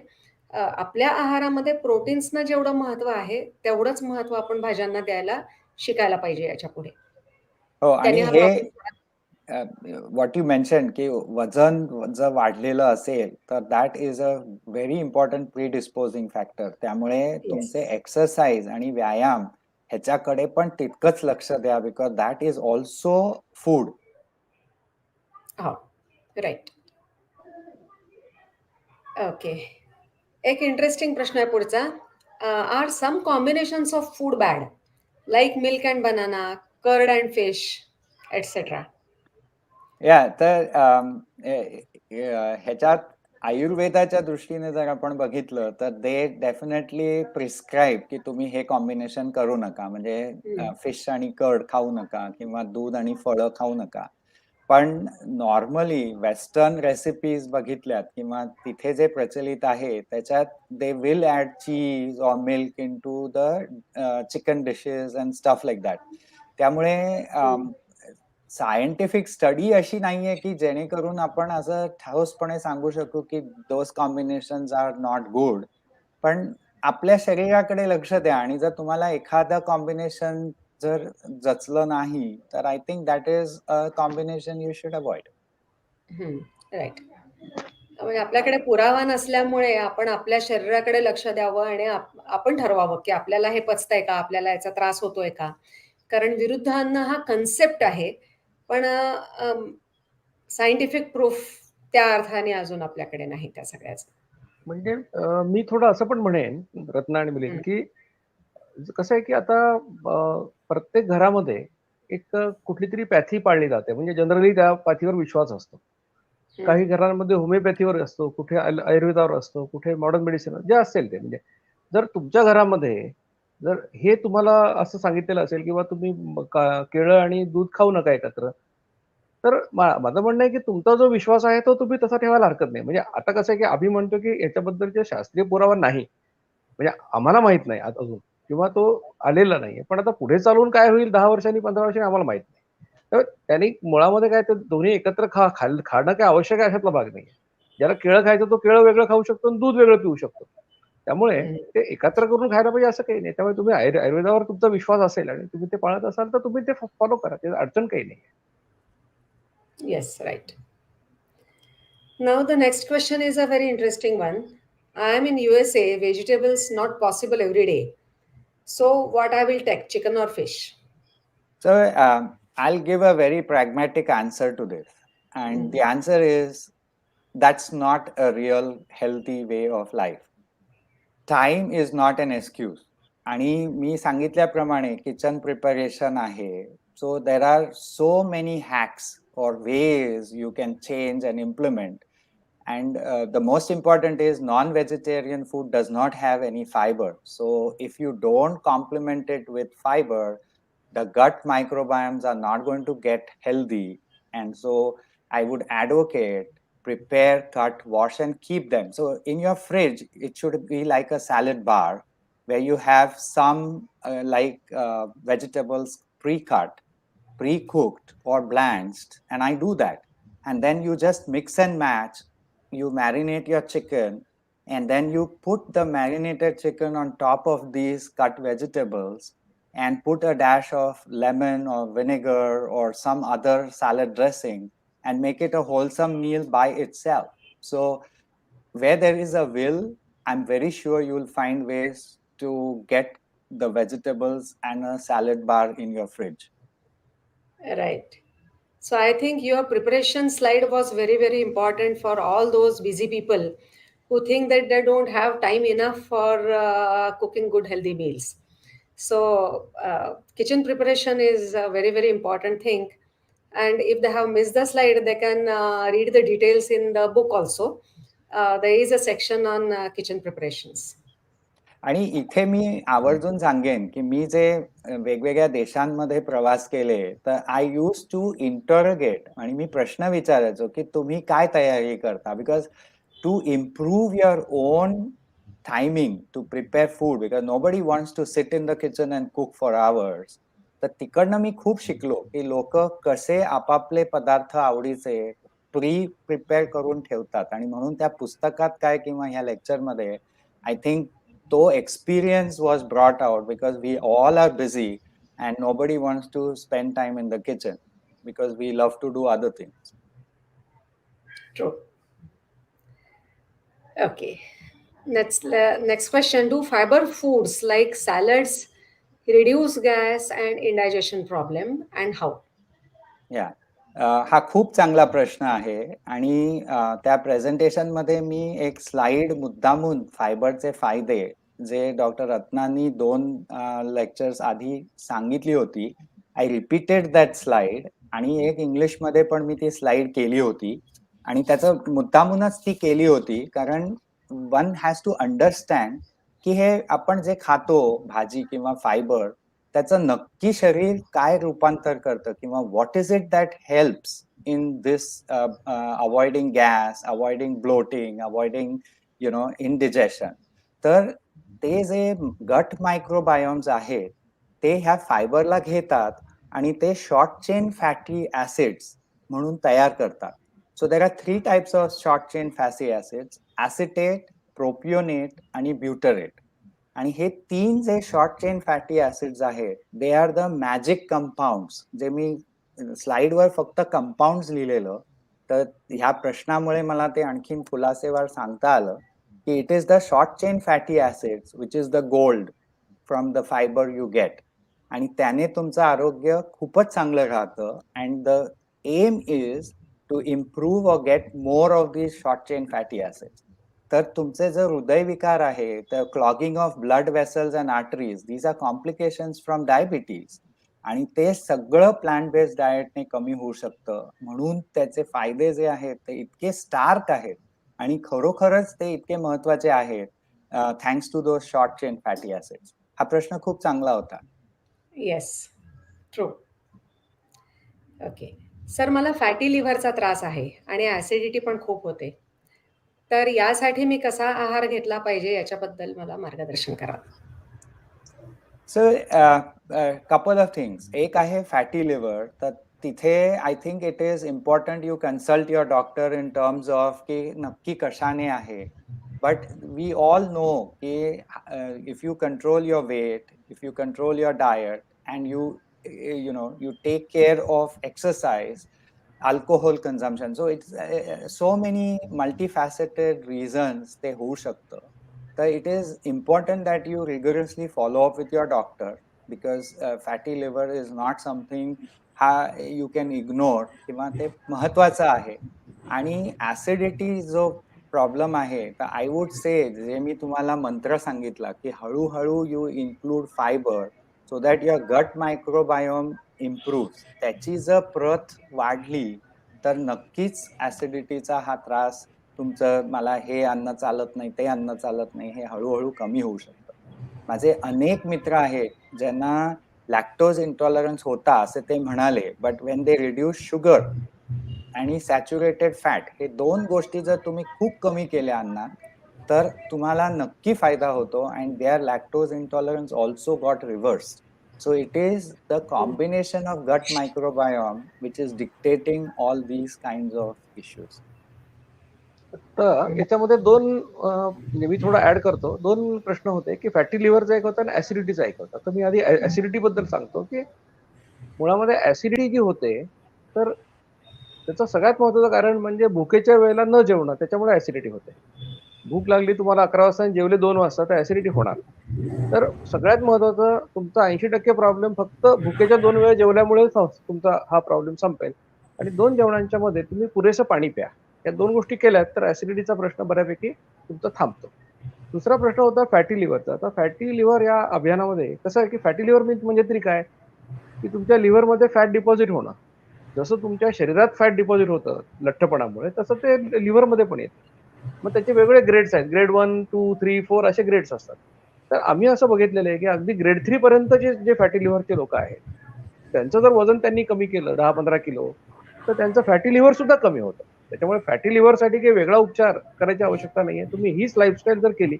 आपल्या आहारामध्ये प्रोटीन्सना जेवढं महत्व आहे तेवढंच महत्व आपण भाज्यांना द्यायला शिकायला पाहिजे याच्या पुढे. हो, आणि हे व्हॉट यू मेन्शन की वजन जर वाढलेलं असेल तर that is a very important predisposing factor. त्यामुळे तुमचे एक्सरसाइज आणि व्यायाम ह्याच्याकडे पण तितकंच लक्ष द्या, because that is also food. हो, राईट. ओके. एक इंटरेस्टिंग प्रश्न आहे पुढचा. Are some combinations of food bad like milk and banana, curd and fish etcetera? तर ह्याच्यात आयुर्वेदाच्या दृष्टीने जर आपण बघितलं तर दे डेफिनेटली प्रिस्क्राईब की तुम्ही हे कॉम्बिनेशन करू नका, म्हणजे फिश आणि कर्ड खाऊ नका किंवा दूध आणि फळं खाऊ नका. पण नॉर्मली वेस्टर्न रेसिपीज बघितल्यात किंवा तिथे जे प्रचलित आहे त्याच्यात they will add cheese or milk in to the chicken dishes and stuff like that. त्यामुळे सायंटिफिक स्टडी अशी नाहीये की जेणेकरून आपण असं ठोसपणे सांगू शकू की those combinations are not good. पण आपल्या शरीराकडे लक्ष द्या, आणि जर तुम्हाला एखादं कॉम्बिनेशन जर जचलं नाही तर I think that is a combination you should avoid. Right. म्हणजे आपल्याकडे पुरावा नसल्यामुळे आपण आपल्या शरीराकडे लक्ष द्यावं आणि आपण ठरवावं की आपल्याला हे पचतंय का, आपल्याला याचा त्रास होतोय का. कारण विरुद्ध अन्न हा कन्सेप्ट आहे, पण सायंटिफिक प्रूफ त्या अर्थाने अजून आपल्याकडे नाही त्या सगळ्याचं. म्हणजे मी थोडं असं पण म्हणेन रत्ना आणि मिलिंद की कसं आहे की आता प्रत्येक घरामध्ये एक कुठली तरी पॅथी पाळली जाते, म्हणजे जनरली त्या पॅथीवर विश्वास असतो. काही घरांमध्ये होमिओपॅथीवर असतो, कुठे आयुर्वेदावर असतो, कुठे मॉडर्न मेडिसिन जे असेल ते. म्हणजे जर तुमच्या घरामध्ये जर हे तुम्हाला असं सांगितलेलं असेल किंवा तुम्ही केळं आणि दूध खाऊ नका एकत्र, तर माझं म्हणणं आहे की तुमचा जो विश्वास आहे तो तुम्ही तसा ठेवायला हरकत नाही. म्हणजे आता कसं आहे की आम्ही म्हणतो की याच्याबद्दलचे शास्त्रीय पुरावा नाही, म्हणजे आम्हाला माहित नाही अजून किंवा तो आलेला नाहीये. पण आता पुढे चालून काय होईल 10 वर्षांनी 15 वर्षांनी आम्हाला माहित नाही. तर त्यांनी मुळामध्ये काय ते दोन्ही एकत्र खाणं काय आवश्यक आहे अशातला भाग नाहीये. ज्याला केळं खायचं तो केळं वेगळं खाऊ शकतो आणि दूध वेगळं पिऊ शकतो. त्यामुळे ते एकत्र करून खायला पाहिजे असं काही नाही. त्यामुळे तुम्ही आयुर्वेदावर तुमचा विश्वास असेल आणि तुम्ही ते पाळत असाल तर तुम्ही ते फॉलो करा. ते अडचण काही नाही. Yes, right. Now the next question is a very interesting one. I am in USA, vegetables not possible every day. So what I will take, chicken or fish? So I'll give a very pragmatic answer to this. And the answer is that's not a real healthy way of life. Time is not an excuse. आणि मी सांगितल्याप्रमाणे kitchen preparation आहे. So there are so many hacks or ways you can change and implement. And the most important is non-vegetarian food does not have any fiber. So if you don't complement it with fiber, the gut microbiomes are not going to get healthy. And so I would advocate prepare, cut, wash, and keep them. So in your fridge, it should be like a salad bar where you have some vegetables pre-cut, pre-cooked, or blanched. And I do that. And then you just mix and match. You marinate your chicken, and then you put the marinated chicken on top of these cut vegetables and put a dash of lemon or vinegar or some other salad dressing and make it a wholesome meal by itself. So where there is a will, I'm very sure you will find ways to get the vegetables and a salad bar in your fridge. Right. So I think your preparation slide was very, very important for all those busy people who think that they don't have time enough for cooking good healthy meals. So kitchen preparation is a very, very important thing. And if they have missed the slide, they can read the details in the book also. There is a section on kitchen preparations. आणि इथे मी आवर्जून सांगेन की मी जे वेगवेगळ्या देशांमध्ये प्रवास केले तर आय यूज टू इंटरोगेट आणि मी प्रश्न विचारायचो की तुम्ही काय तयारी करता, because to improve your own timing to prepare food, because nobody wants to sit in the kitchen and cook for hours. तर तिकडनं मी खूप शिकलो की लोक कसे आपापले पदार्थ आवडीचे प्रिपेअर करून ठेवतात. आणि म्हणून त्या पुस्तकात काय किंवा ह्या लेक्चरमध्ये आय थिंक तो experience was brought out because we all are busy and nobody wants to spend time in the kitchen because we love to do other things. True. Okay. Next question. Do fiber foods like salads reduce gas and indigestion problem, and how? Yeah. हा खूप चांगला प्रश्न आहे आणि त्या presentation मध्ये मी एक slide मुद्दामून फायबरचे फायदे जे डॉक्टर रत्नांनी 2 लेक्चर्स आधी सांगितली होती, आय रिपीटेड दॅट स्लाइड आणि एक इंग्लिश मध्ये पण मी ती स्लाइड केली होती. आणि त्याचं मुद्दामूनच ती केली होती कारण वन हॅज टू अंडरस्टँड की हे आपण जे खातो भाजी किंवा फायबर त्याचं नक्की शरीर काय रूपांतर करतं किंवा what is it that helps in this avoiding gas, avoiding bloating, avoiding indigestion. तर ते जे गट मायक्रोबायोम्स आहेत ते ह्या फायबरला घेतात आणि ते शॉर्ट चेन फॅटी ऍसिड्स म्हणून तयार करतात. So there are 3 types of short chain fatty acids, acetate, propionate आणि ब्युटरेट. आणि हे 3 जे शॉर्ट चेन फॅटी ऍसिड्स आहेत they are the magic compounds. जे मी स्लाइडवर फक्त कंपाऊंड्स लिहिलेलं, तर ह्या प्रश्नामुळे मला ते आणखीन खुलासेवार सांगता आलं की it is the short chain fatty acids which is the gold from the fibre you get. आणि त्याने तुमचं आरोग्य खूपच चांगलं राहतं. And the aim is to improve और get more of these short chain fatty acids. तर तुमचे जर हृदयविकार आहे तर clogging of blood vessels and arteries, these are complications from diabetes. आणि ते सगळं प्लांट बेस्ड डाएटने कमी होऊ शकतं. म्हणून त्याचे फायदे जे आहेत ते इतके स्टार्क आहेत आणि खरोखरच ते इतके महत्वाचे आहेत thanks to those short chain fatty acids. हा प्रश्न खूप चांगला होता. Yes, true. ओके सर, मला फॅटी लिव्हरचा त्रास आहे आणि ॲसिडिटी पण खूप होते. तर यासाठी मी कसा आहार घेतला पाहिजे याच्याबद्दल मला मार्गदर्शन करा. So couple of things. एक आहे फॅटी लिव्हर. तर तिथे I think it is important you consult your doctor in terms of की नक्की कशाने आहे. बट वी ऑल नो की if you control your weight, if you control your diet and you take care of exercise, alcohol consumption, so it's so many multifaceted reasons ते होऊ शकतं. तर it is important that you rigorously follow up with your doctor because fatty liver is not something you can ignore किंवा ते महत्वाचं आहे. आणि acidity जो प्रॉब्लेम आहे तर आय वुड से जे मी तुम्हाला मंत्र सांगितला की हळूहळू you include fibre so that your गट मायक्रोबायोम इम्प्रूव्ह. त्याची जर प्रत वाढली तर नक्कीच ऍसिडिटीचा हा त्रास तुमचं मला हे अन्न चालत नाही ते अन्न चालत नाही हे हळूहळू कमी होऊ शकतं. माझे अनेक मित्र आहेत ज्यांना लॅक्टोज इंटॉलरन्स होता असे ते म्हणाले, but when they reduce sugar आणि सॅच्युरेटेड फॅट हे दोन गोष्टी जर तुम्ही खूप कमी केल्या अन्नात तर तुम्हाला नक्की फायदा होतो and there lactose intolerance also got reversed. So it is the combination of gut microbiome which is dictating all these kinds of issues. तर याच्यामध्ये दोन मी थोडं ऍड करतो. दोन प्रश्न होते की फॅटी लिव्हरचा एक होता आणि ऍसिडिटीचा एक होता. तर मी आधी ऍसिडिटी बद्दल सांगतो की मुळामध्ये ऍसिडिटी जी होते तर त्याचं सगळ्यात महत्वाचं कारण म्हणजे भुकेच्या वेळेला न जेवणं, त्याच्यामुळे ऍसिडिटी होते. भूक लागली तुम्हाला 11 वाजता आणि जेवले 2 वाजता तर ऍसिडिटी होणार. तर सगळ्यात महत्वाचं तुमचा 80% प्रॉब्लेम फक्त भुकेच्या 2 वेळा जेवल्यामुळे तुमचा हा प्रॉब्लेम संपेल. आणि 2 जेवणांच्या मध्ये तुम्ही पुरेसं पाणी प्या. या 2 गोष्टी केल्यात तर ऍसिडिटीचा प्रश्न बऱ्यापैकी तुमचा थांबतो. दुसरा प्रश्न होता फॅटी लिव्हरचा. तर फॅटी लिव्हर या अभियानामध्ये कसं आहे की फॅटी लिव्हर मीन्स म्हणजे तरी काय की तुमच्या लिव्हरमध्ये फॅट डिपॉझिट होणं. जसं तुमच्या शरीरात फॅट डिपॉझिट होतं लठ्ठपणामुळे तसं ते लिव्हरमध्ये पण येतं. मग त्याचे वेगवेगळे ग्रेड्स आहेत. ग्रेड 1, 2, 3, 4 असे ग्रेड्स असतात. तर आम्ही असं बघितलेलं आहे की अगदी ग्रेड 3 पर्यंतचे जे फॅटी लिव्हरचे लोक आहेत त्यांचं जर वजन त्यांनी कमी केलं 10-15 किलो तर त्यांचं फॅटी लिव्हर सुद्धा कमी होतं. त्याच्यामुळे फॅटी लिव्हरसाठी काही वेगळा उपचार करायची आवश्यकता नाहीये. तुम्ही हीच लाईफस्टाईल जर केली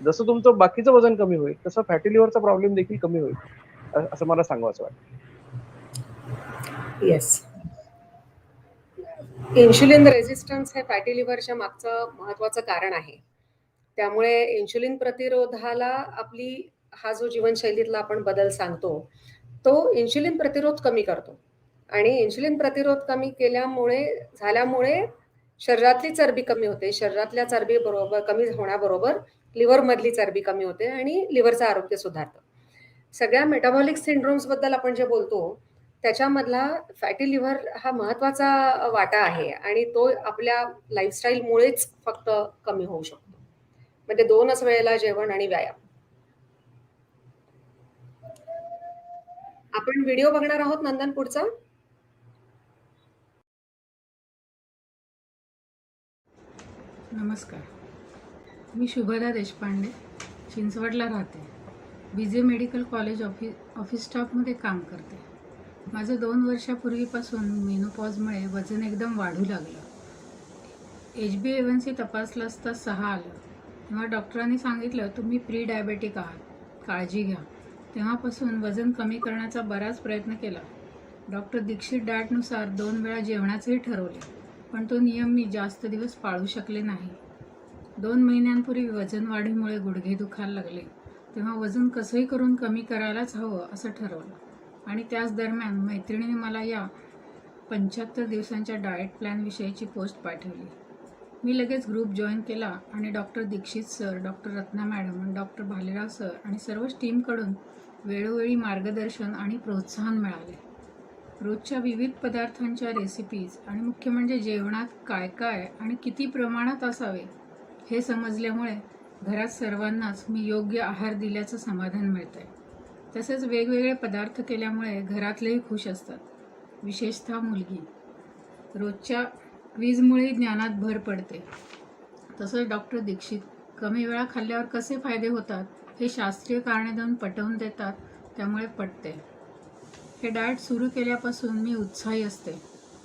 जसं तुमचं बाकीचं वजन कमी होईल तसं फॅटी लिव्हरचा प्रॉब्लेम देखील कमी होईल असं मला सांगावंसं वाटतं. येस, इन्शुलिन रेझिस्टन्स हे फॅटी लिव्हरच्या मागचं महत्वाचं कारण आहे. त्यामुळे इन्शुलिन प्रतिरोधाला हा जो जीवनशैलीतला आपण बदल सांगतो तो इन्शुलिन प्रतिरोध कमी करतो आणि इन्शुलिन प्रतिरोध कमी झाल्यामुळे शरीरातली चरबी कमी होते. शरीरातल्या चरबी बरोबर कमी होण्याबरोबर लिव्हरमधली चरबी कमी होते आणि लिव्हरचं आरोग्य सुधारतं. सगळ्या मेटाबॉलिक सिंड्रोम्स बद्दल आपण जे बोलतो त्याच्यामधला फॅटी लिव्हर हा महत्वाचा वाटा आहे आणि तो आपल्या लाईफस्टाईलमुळेच फक्त कमी होऊ शकतो. म्हणजे 2च वेळेला जेवण आणि व्यायाम. आपण व्हिडिओ बघणार आहोत नंदन पुढचा. नमस्कार, मी शुभदा देशपांडे, चिंचवडला राहते. बीजे मेडिकल कॉलेज ऑफिस स्टाफमध्ये काम करते. माझं 2 वर्षापूर्वीपासून मेनोपॉजमुळे वजन एकदम वाढू लागलं. HbA1c तपासलं असता 6 आलं. तेव्हा डॉक्टरांनी सांगितलं तुम्ही प्री डायबेटिक आहात, काळजी घ्या. तेव्हापासून वजन कमी करण्याचा बराच प्रयत्न केला. डॉक्टर दीक्षित डाएटनुसार 2 वेळा जेवणाचंही ठरवले, पण तो नियम मी जास्त दिवस पाळू शकले नाही. 2 महिन्यांपूर्वी वजन वाढीमुळे गुडघे दुखायला लागले. तेव्हा वजन कसंही करून कमी करायलाच हवं असं ठरवलं आणि त्याच दरम्यान मैत्रिणीने मला या 75 दिवसांच्या डाएट प्लॅनविषयीची पोस्ट पाठवली. मी लगेच ग्रुप जॉईन केला आणि doctor Dikshit sir, doctor Ratna madam आणि डॉक्टर भालेराव सर आणि सर्वच टीमकडून वेळोवेळी मार्गदर्शन आणि प्रोत्साहन मिळाले. रोजच्या विविध पदार्थांच्या रेसिपीज आणि मुख्य म्हणजे जेवणात काय काय आणि किती प्रमाणात असावे हे समजल्यामुळे घरात सर्वांनाच मी योग्य आहार दिल्याचं समाधान मिळतंय. तसेच वेगवेगळे पदार्थ केल्यामुळे घरातलेही खुश असतात, विशेषतः मुलगी. रोजच्या क्विजमुळे ज्ञानात भर पडते. तसंच डॉक्टर दीक्षित कमी वेळा खाल्ल्यावर कसे फायदे होतात हे शास्त्रीय कारणे देऊन पटवून देतात, त्यामुळे पटते. हे डाएट सुरू केल्यापासून मी उत्साही असते.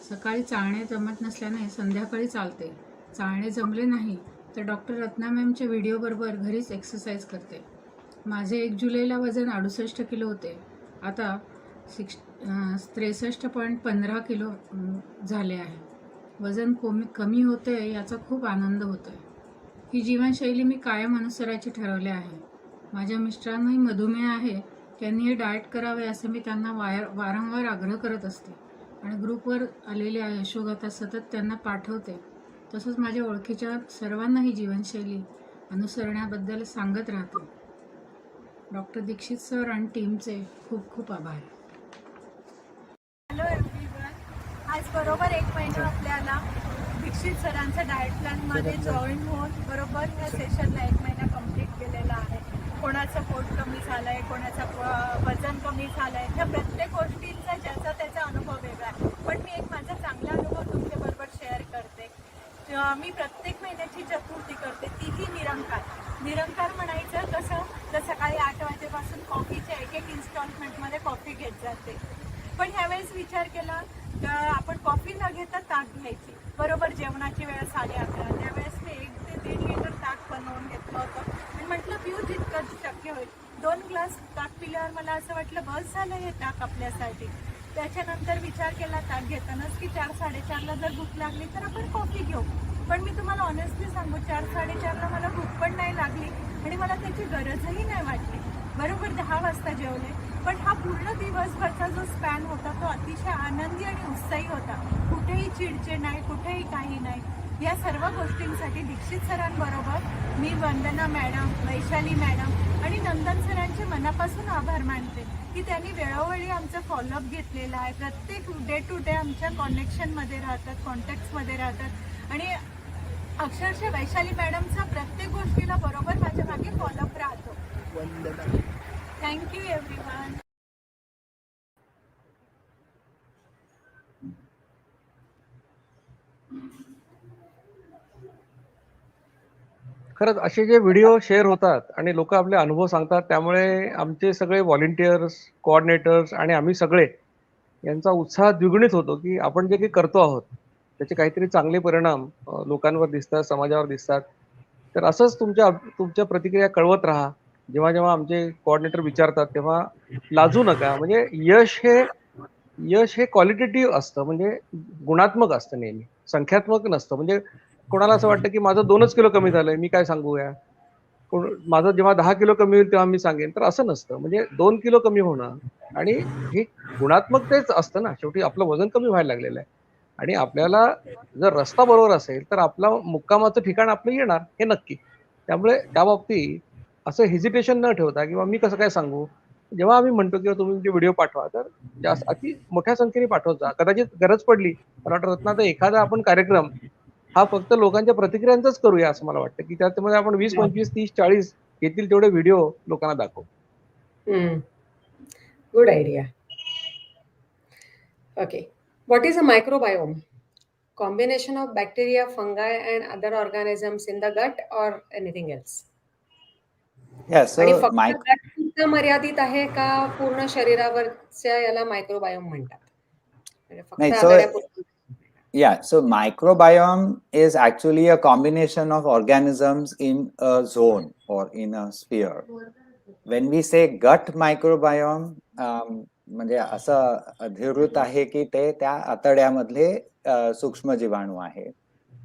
सकाळी चालणे जमत नसल्याने संध्याकाळी चालते. चालणे जमले नाही तर डॉक्टर रत्ना मॅमच्या व्हिडिओबरोबर घरीच एक्सरसाइज करते. माझे 1 जुलैला वजन 68 किलो होते. आता 63.15 किलो झाले आहे. वजन कमी होते याचा खूप आनंद होतोय. ही जीवनशैली मी कायम अनुसरायची ठरवले आहे. माझ्या मिस्टरांनाही मधुमेह आहे. त्यांनी हे डाएट करावे असे मी त्यांना वारंवार आग्रह करत असते आणि ग्रुपवर आलेल्या यशोगाथा सतत त्यांना पाठवते. तसंच माझ्या ओळखीच्या सर्वांना ही जीवनशैली अनुसरण्याबद्दल सांगत राहते. डॉक्टर दीक्षित सर आणि टीमचे खूप खूप आभार. हॅलो एव्हरीवन, आज बरोबर 1 महिना आपल्याला दीक्षित सरांच्या डाएट प्लॅनमध्ये जॉईन होऊन बरोबर ह्या सेशनला 1 महिना कंप्लीट केलेला आहे. कोणाचं पोट कमी झालं आहे, कोणाचं वजन कमी झालं आहे, ह्या प्रत्येक गोष्टींचा ज्याचा त्याचा अनुभव वेगळा आहे. पण मी एक माझा चांगला अनुभव तुमच्याबरोबर शेअर करते. मी प्रत्येक महिन्याची चतुर्थी करते, तीही निरंकार म्हणायचं कसं, तर सकाळी 8 वाजेपासून कॉफीच्या एक इन्स्टॉलमेंटमध्ये कॉफी घेत जाते. पण ह्यावेळेस विचार केला आपण कॉफी न घेता ताक घ्यायची. बरोबर जेवणाची वेळ 11:30. त्यावेळेस मी 1 ते 1.5 लिटर ताक बनवून घेतलं होतं आणि म्हटलं पिऊ जितकं शक्य होईल. 2 ग्लास ताक पिल्यावर मला असं वाटलं बस झालं हे ताक आपल्यासाठी. त्याच्यानंतर विचार केला ताक घेतानाच की 4-4:30ला जर भूक लागली तर आपण कॉफी घेऊ. पण मी तुम्हाला ऑनेस्टली सांगू 4-4:30ला मला भूक पण नाही लागली आणि मला त्याची गरजही नाही वाटली. बरोबर 10 वाजता जेवले. पण हा पूर्ण दिवसभरचा जो स्पॅन होता तो अतिशय आनंदी आणि उत्साही होता. कुठेही चिडचिड नाही, कुठेही काही नाही. या सर्व गोष्टींसाठी दीक्षित सरांबरोबर मी वंदना मॅडम, वैशाली मॅडम आणि नंदन सरांचे मनापासून आभार मानते की त्यांनी वेळोवेळी आमचा फॉलोअप घेतलेला आहे. प्रत्येक डे टू डे आमच्या कॉन्टॅक्टमध्ये राहतात आणि अक्षरशः वैशाली मॅडमचा प्रत्येक गोष्टीला बरोबर माझ्या मागे फॉलोअप राहतो. Thank you everyone. खरंच असे जे व्हिडिओ शेअर होतात आणि लोक आपले अनुभव सांगतात, त्यामुळे आमचे सगळे व्हॉलेंटियर्स, कोऑर्डिनेटर्स आणि आम्ही सगळे यांचा उत्साह द्विगुणित होतो की आपण जे काही करतो आहोत त्याचे काहीतरी चांगले परिणाम लोकांवर दिसतात, समाजावर दिसतात. तर असंच तुमच्या प्रतिक्रिया कळवत राहा. जेव्हा जेव्हा आमचे कोऑर्डिनेटर विचारतात तेव्हा लाजू नका. म्हणजे यश हे क्वालिटेटिव्ह असतं, म्हणजे गुणात्मक असतं, नेहमी संख्यात्मक नसतं. म्हणजे कोणाला असं वाटतं की माझं 2च किलो कमी झालंय, मी काय सांगूया. माझं जेव्हा 10 किलो कमी होईल तेव्हा मी सांगेन, तर असं नसतं. म्हणजे 2 किलो कमी होणं आणि हे गुणात्मकतेच असतं ना. शेवटी आपलं वजन कमी व्हायला लागलेलं आहे आणि आपल्याला जर रस्ता बरोबर असेल तर आपला मुक्कामाचं ठिकाण आपलं येणार, हे नक्की. त्यामुळे त्या बाबतीत असं हेजिटेशन न ठेवता किंवा मी कसं काय सांगू, जेव्हा आम्ही म्हणतो किंवा तुम्ही व्हिडिओ पाठवा तर जास्त अति मोठ्या संख्येने पाठवत जा. कदाचित गरज पडली मला वाटतं रत्नात एखादा आपण कार्यक्रम हा फक्त लोकांच्या प्रतिक्रियांचाच करूया असं मला वाटतं की त्यामध्ये आपण 20, 25, 30, 40 येतील तेवढे व्हिडिओ लोकांना दाखवू. Good idea. Okay. What is a microbiome? Combination of bacteria, fungi and other organisms in the gut or anything else? आणि so फक्त gut पुरतं मर्यादित आहे का पूर्ण शरीरावरच्या याला मायक्रोबायोम म्हणतात? म्हणजे फक्त आतड्यापुरतं? so microbiome is actually a combination of organisms in a zone or in a sphere. When we say gut microbiome, म्हणजे असं अधिकृत आहे की ते त्या आतड्यामधले सूक्ष्म जीवाणू आहे.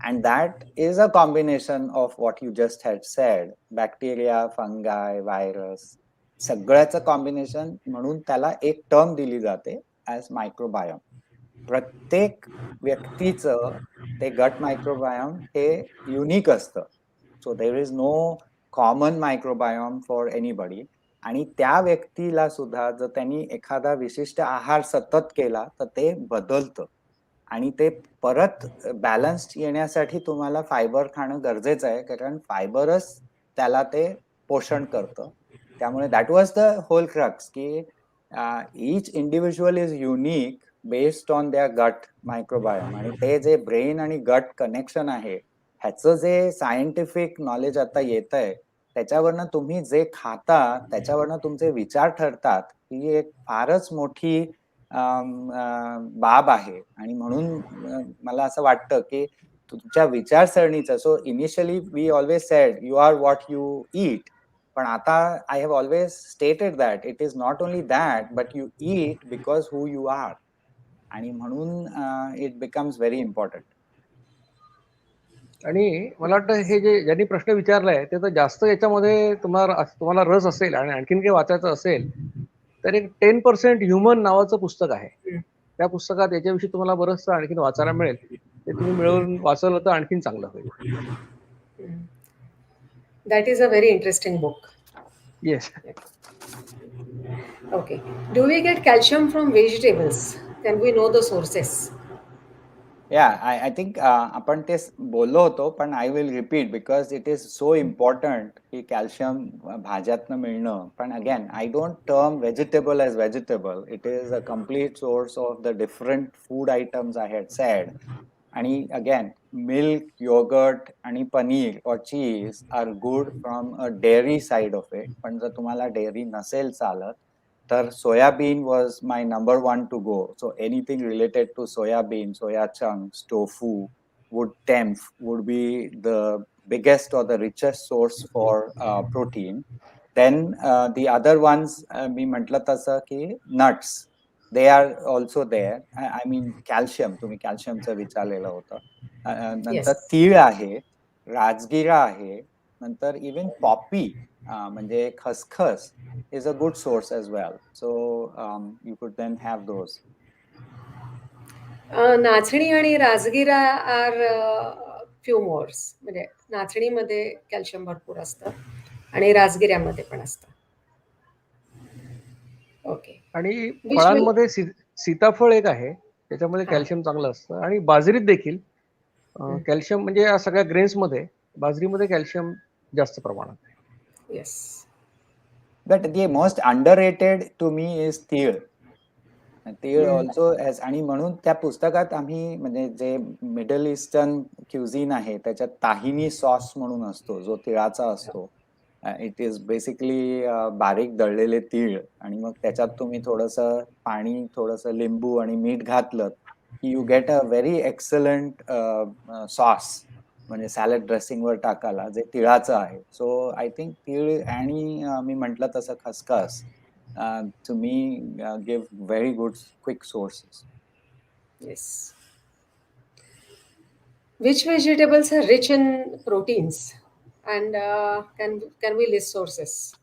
And that is a combination of what you just had said, bacteria, fungi, virus, सगळ्याचं कॉम्बिनेशन म्हणून त्याला एक टर्म दिली जाते ॲज मायक्रोबायोम. प्रत्येक व्यक्तीचं ते गट मायक्रोबायोम हे युनिक असतं. So there is no common microbiome for anybody. आणि त्या व्यक्तीला सुद्धा जर त्यांनी एखादा विशिष्ट आहार सतत केला तर ते बदलतं आणि ते परत बॅलन्स येण्यासाठी तुम्हाला फायबर खाणं गरजेचं आहे, कारण फायबरच त्याला ते पोषण करतं. त्यामुळे that was the whole crux की each individual is unique based on their gut microbiome, आणि ते जे ब्रेन आणि गट कनेक्शन आहे ह्याचं जे सायंटिफिक नॉलेज आता येत आहे त्याच्यावरनं तुम्ही जे खाता त्याच्यावरनं तुमचे विचार ठरतात, ही एक फारच मोठी बाब आहे. आणि म्हणून मला असं वाटतं की तुमच्या विचारसरणीचं, so initially we always said you are what you eat, पण आता I have always stated that it is not only that but you eat because who you are, आणि म्हणून इट बिकम्स व्हेरी इम्पॉर्टंट. आणि मला वाटतं हे जे ज्यांनी प्रश्न विचारलाय ते तर जास्त याच्यामध्ये तुम्हाला रस असेल आणि आणखीन काही वाचायचं असेल तर एक 10% ह्युमन नावाचं पुस्तक आहे. त्या पुस्तकात याच्याविषयी तुम्हाला बरंचसं आणखीन वाचायला मिळेल. ते तुम्ही मिळवून वाचलं तर आणखीन चांगलं होईल. That is a very interesting book. Yes. Okay. Do we get calcium from vegetables? Can we know the sources? I think आपण ते बोललो होतो, पण I will repeat because it is so important की कॅल्शियम भाज्यातनं मिळणं. पण again I don't term vegetable as vegetable, it is a complete source of the different food items I had said. आणि अगेन मिल्क, योगर्ट आणि पनीर और cheese are good from a dairy side of it. पण जर तुम्हाला dairy नसेल चालत तर soybean was my number one to go. So anything related to soybean, soya chunks, tofu, temph would be the biggest or the richest source for protein. Then the other ones, मी म्हटलं तसं की nuts, they are also there. I mean calcium, तुम्ही कॅल्शियमचं विचारलेलं होतं. नंतर Yes. तीळ आहे, राजगिरा आहे, नंतर इवन पॉपी म्हणजे खसखस is a good source as well. So you could then have those. नाचणी आणि राजगिरा आर फ्यू मोर्स, म्हणजे नाचणीमध्ये कॅल्शियम भरपूर असतं आणि राजगिऱ्यामध्ये पण असतं. ओके. आणि फळांमध्ये सीताफळ एक आहे, त्याच्यामध्ये कॅल्शियम चांगलं असतं. आणि बाजरीत देखील कॅल्शियम, म्हणजे या सगळ्या ग्रेन्स मध्ये बाजरीमध्ये कॅल्शियम जास्त प्रमाणात आहे. Yes. But the most underrated to me is तीळ. तीळ ऑल्सो एज, आणि म्हणून त्या पुस्तकात आम्ही म्हणजे जे मिडल ईस्टर्न क्युझिन आहे त्याच्यात ताहिनी सॉस म्हणून असतो जो तिळाचा असतो. इट इज बेसिकली बारीक दळलेले तीळ, आणि मग त्याच्यात तुम्ही थोडंसं पाणी, थोडंसं लिंबू आणि मीठ घातलं की you get a very excellent sauce, म्हणजे सॅलड ड्रेसिंगवर टाकायला, जे तिळाचं आहे. सो आय थिंक तीळ आणि मी म्हटलं तसं खसखस to me give very good quick sources. Yes. Which vegetables are rich in proteins? And can we list sources?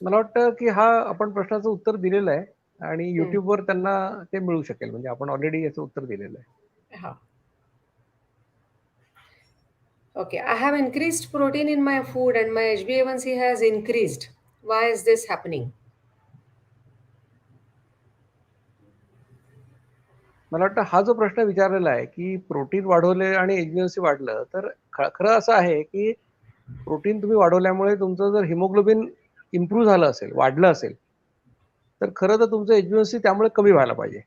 मला वाटतं की हा आपण प्रश्नाचं उत्तर दिलेलं आहे आणि युट्यूबवर त्यांना ते मिळू शकेल, म्हणजे आपण ऑलरेडी याचं उत्तर दिलेलं आहे. हा. Okay, I have increased protein in my food and my HbA1c has increased. Why is this happening? मला वाटतं हा जो प्रश्न विचारलेला आहे की प्रोटीन वाढवले आणि HbA1c वाढलं, तर खरं असं आहे की प्रोटीन तुम्ही वाढवल्यामुळे तुमचं जर हिमोग्लोबिन इम्प्रूव्ह झालं असेल, वाढलं असेल, तर खरं तर तुमचं HbA1c त्यामुळे कमी व्हायला पाहिजे.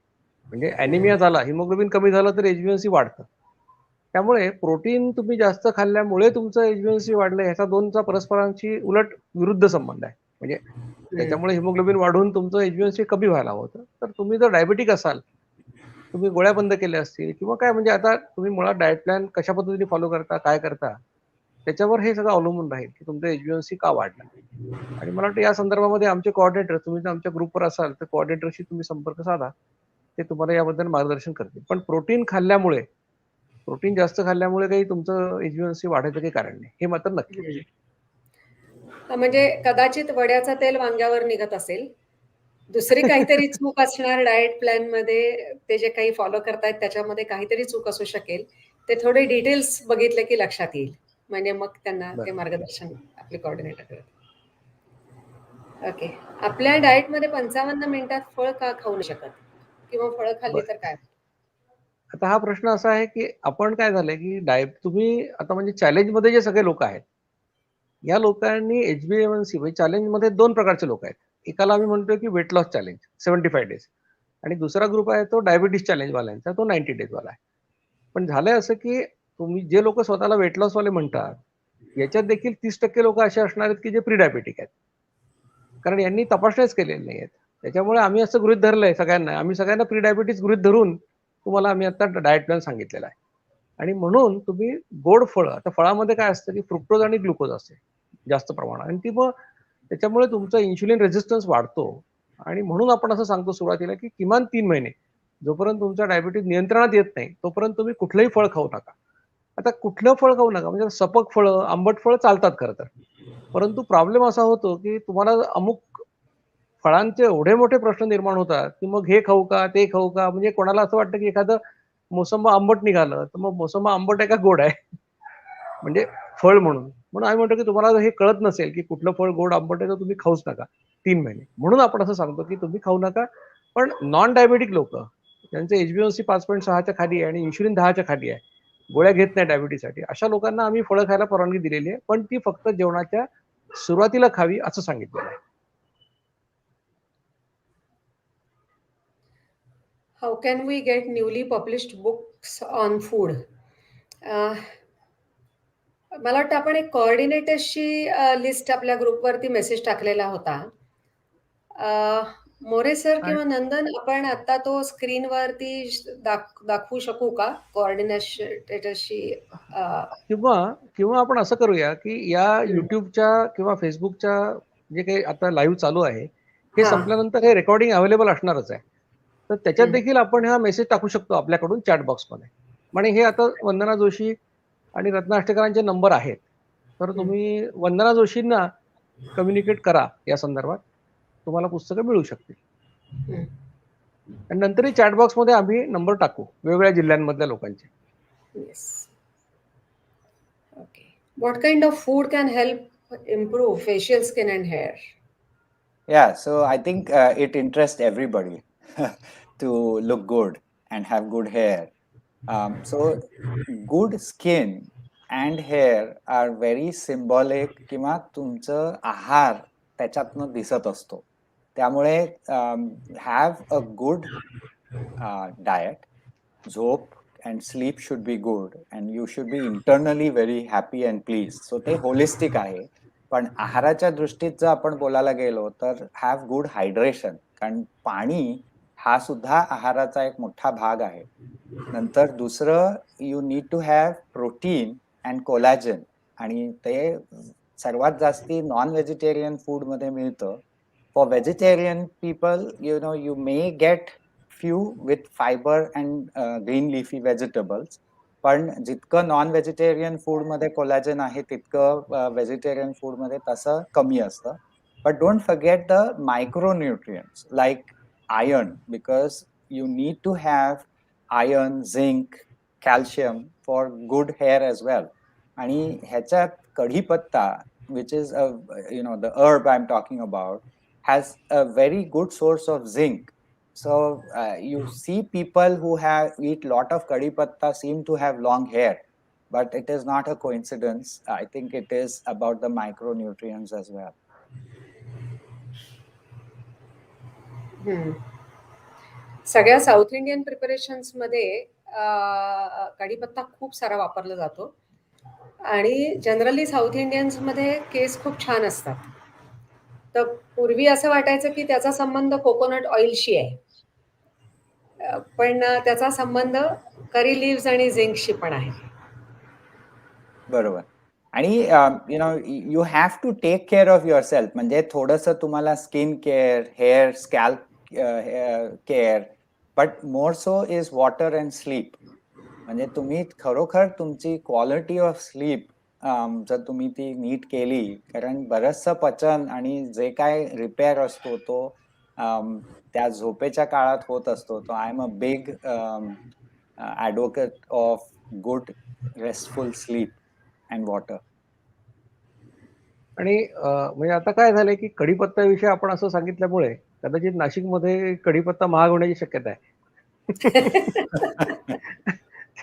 म्हणजे ॲनिमिया झाला, हिमोग्लोबिन कमी झालं तर HbA1c वाढतं. त्यामुळे प्रोटीन तुम्ही जास्त खाल्ल्यामुळे तुमचं HbA1c वाढलं, ह्याचा दोनचा परस्परांशी उलट विरुद्ध संबंध आहे. म्हणजे त्याच्यामुळे हिमोग्लोबिन वाढून तुमचं HbA1c कमी व्हायला होतं. तर तुम्ही जर डायबेटिक असाल, तुम्ही गोळ्या बंद केल्या असतील किंवा काय, म्हणजे आता तुम्ही मुळात डाएट प्लॅन कशा पद्धतीने फॉलो करता, काय करता, त्याच्यावर हे सगळं अवलंबून राहील की तुमचं HbA1c का वाढलं. आणि मला वाटतं या संदर्भामध्ये आमचे कोऑर्डिनेटर, तुम्ही जर आमच्या ग्रुपवर असाल तर कोऑर्डिनेटरशी तुम्ही संपर्क साधा, ते तुम्हाला याबद्दल मार्गदर्शन करतील. पण प्रोटीन जास्त खाल्ल्यामुळे काही तुमचं HbA1c वाढायचं काही कारण नाही, हे मात्र नक्की. म्हणजे कदाचित वड्याचं तेल वांग्यावर निघत असेल, दुसरी काहीतरी चूक असणार डाएट प्लॅन मध्ये, ते जे काही फॉलो करतायत त्याच्यामध्ये काहीतरी चूक असू शकेल. ते थोडे डिटेल्स बघितले की लक्षात येईल, म्हणजे मग त्यांना ते मार्गदर्शन आपले कोऑर्डिनेटर करतात. ओके. आपल्या डाएटमध्ये 55 मिनिटात फळ का खाऊ नाही शकत, किंवा फळं खाल्ली तर काय? आता हा प्रश्न असा आहे की आपण काय झालंय की तुम्ही आता म्हणजे चॅलेंज मध्ये जे सगळे लोक आहेत या लोकांनी HbA1c म्हणजे चॅलेंजमध्ये 2 प्रकारचे लोक आहेत. एकाला आम्ही म्हणतोय की वेट लॉस चॅलेंज 75 डेज आणि दुसरा ग्रुप आहे तो डायबिटीज चॅलेंजवाल्यांचा, तो 90 डेजवाला आहे. पण झालंय असं की तुम्ही जे लोक स्वतःला वेट लॉसवाले म्हणतात, याच्यात देखील 30% लोक असे असणार आहेत की जे प्री डायबेटिक आहेत, कारण यांनी तपासण्याच केलेले नाही आहेत. त्याच्यामुळे आम्ही असं गृहीत धरलंय सगळ्यांना, आम्ही सगळ्यांना प्री डायबिटीज गृहीत धरून तुम्हाला आम्ही आता डाएट प्लॅन सांगितलेला आहे. आणि म्हणून तुम्ही गोड फळं, आता फळामध्ये काय असतं की फ्रुक्टोज आणि ग्लुकोज असते जास्त प्रमाणात, आणि ती मग त्याच्यामुळे तुमचा इन्शुलिन रेझिस्टन्स वाढतो. आणि म्हणून आपण असं सांगतो सुरुवातीला की किमान 3 महिने जोपर्यंत तुमचा डायबिटीज नियंत्रणात येत नाही तोपर्यंत तुम्ही कुठलंही फळ खाऊ नका. आता कुठलं फळ खाऊ नका म्हणजे सपक फळं, आंबट फळं चालतात खरं तर, परंतु प्रॉब्लेम असा होतो की तुम्हाला अमुक फळांचे एवढे मोठे प्रश्न निर्माण होतात की मग हे खाऊ का ते खाऊ का, म्हणजे कोणाला असं वाटतं की एखादं मोसंबा आंबट निघालं तर मग मोसंबा आंबट आहे का गोड आहे म्हणजे फळ म्हणून. म्हणून आम्ही म्हणतो की तुम्हाला हे कळत नसेल की कुठलं फळ गोड आंबट आहे तर तुम्ही खाऊच नका 3 महिने. म्हणून आपण असं सांगतो की तुम्ही खाऊ नका. पण नॉन डायबेटिक लोक ज्यांचे HbA1c 5.6च्या खाली आहे आणि इन्शुलिन 10च्या खाली आहे, गोळ्या घेत नाही डायबिटीसाठी, अशा लोकांना आम्ही फळं खायला परवानगी दिलेली आहे, पण ती फक्त जेवणाच्या सुरुवातीला खावी असं सांगितलेलं आहे. How can we get newly published books on food? मला वाटतं आपण एक कोऑर्डिनेटर्सची लिस्ट आपल्या ग्रुपवरती मेसेज टाकलेला होता. मोरे सर किंवा नंदन, आपण आता तो स्क्रीनवरती दाखवू शकू का कोऑर्डिनेटर्सची? किंवा आपण असं करूया की या युट्यूबच्या किंवा फेसबुकच्या जे काही आता लाईव्ह चालू आहे हे संपल्यानंतर हे रेकॉर्डिंग अवेलेबल असणारच आहे, तर त्याच्यात देखील आपण हा मेसेज टाकू शकतो आपल्याकडून चॅट बॉक्समध्ये. आणि हे आता वंदना जोशी आणि रत्ना आष्टेकरांचे नंबर आहेत, तर तुम्ही वंदना जोशींना कम्युनिकेट करा या संदर्भात, तुम्हाला पुस्तकं मिळू शकतील. आणि नंतरही चॅट बॉक्समध्ये आम्ही नंबर टाकू वेगवेगळ्या जिल्ह्यांमधल्या लोकांचे. Yes. Okay. What kind of food can help improve facial skin and hair? Yeah, so I think it interests everybody to look good and have good hair. So good skin and hair are very symbolic किंवा तुमचं आहार त्याच्यातनं दिसत असतो. त्यामुळे have a good diet, झोप and sleep should be good and you should be internally very happy and pleased. So ते holistic आहे. पण आहाराच्या दृष्टीत जर आपण बोलायला गेलो तर हॅव गुड हायड्रेशन, कारण पाणी हा सुद्धा आहाराचा एक मोठा भाग आहे. नंतर दुसरं, you need to have protein and collagen, आणि ते सर्वात जास्ती नॉन व्हेजिटेरियन फूड मध्ये मिळतं. For vegetarian people you may get few with fiber and green leafy vegetables, पण जितकं नॉन व्हेजिटेरियन फूड मध्ये कोलॅजन आहे तितकं व्हेजिटेरियन फूड मध्ये तसं कमी असतं. But don't forget the micronutrients like iron, because you need to have iron, zinc, calcium for good hair as well. आणि ह्याच्यात कढीपत्ता, which is the herb I'm talking about, has a very good source of zinc. So you see people who eat lot of kadhi patta seem to have long hair, but it is not a coincidence. I think it is about the micronutrients as well. सगळ्या south Indian preparations मध्ये कढीपत्ता खूप सारा वापरला जातो आणि generally south Indians मध्ये केस खूप छान असतात. तर पूर्वी असं वाटायचं की त्याचा संबंध कोकोनट ऑइलशी आहे, पण त्याचा संबंध करी लिव्स आणि झिंकशी पण आहे. बरोबर. आणि you have to take care of yourself, म्हणजे थोडंसं तुम्हाला skin care, hair, scalp care, but more so is water and sleep. म्हणजे तुम्ही खरोखर तुमची क्वालिटी ऑफ स्लीप जर तुम्ही ती नीट केली, कारण बरंचसं पचन आणि जे काय रिपेअर असतो तो त्या झोपेच्या काळात होत असतो. तो I am a big advocate of good restful sleep and water. आणि म्हणजे आता काय झालंय की कढीपत्त्याविषयी आपण असं सांगितल्यामुळे कदाचित नाशिकमध्ये कढीपत्ता महाग होण्याची शक्यता आहे.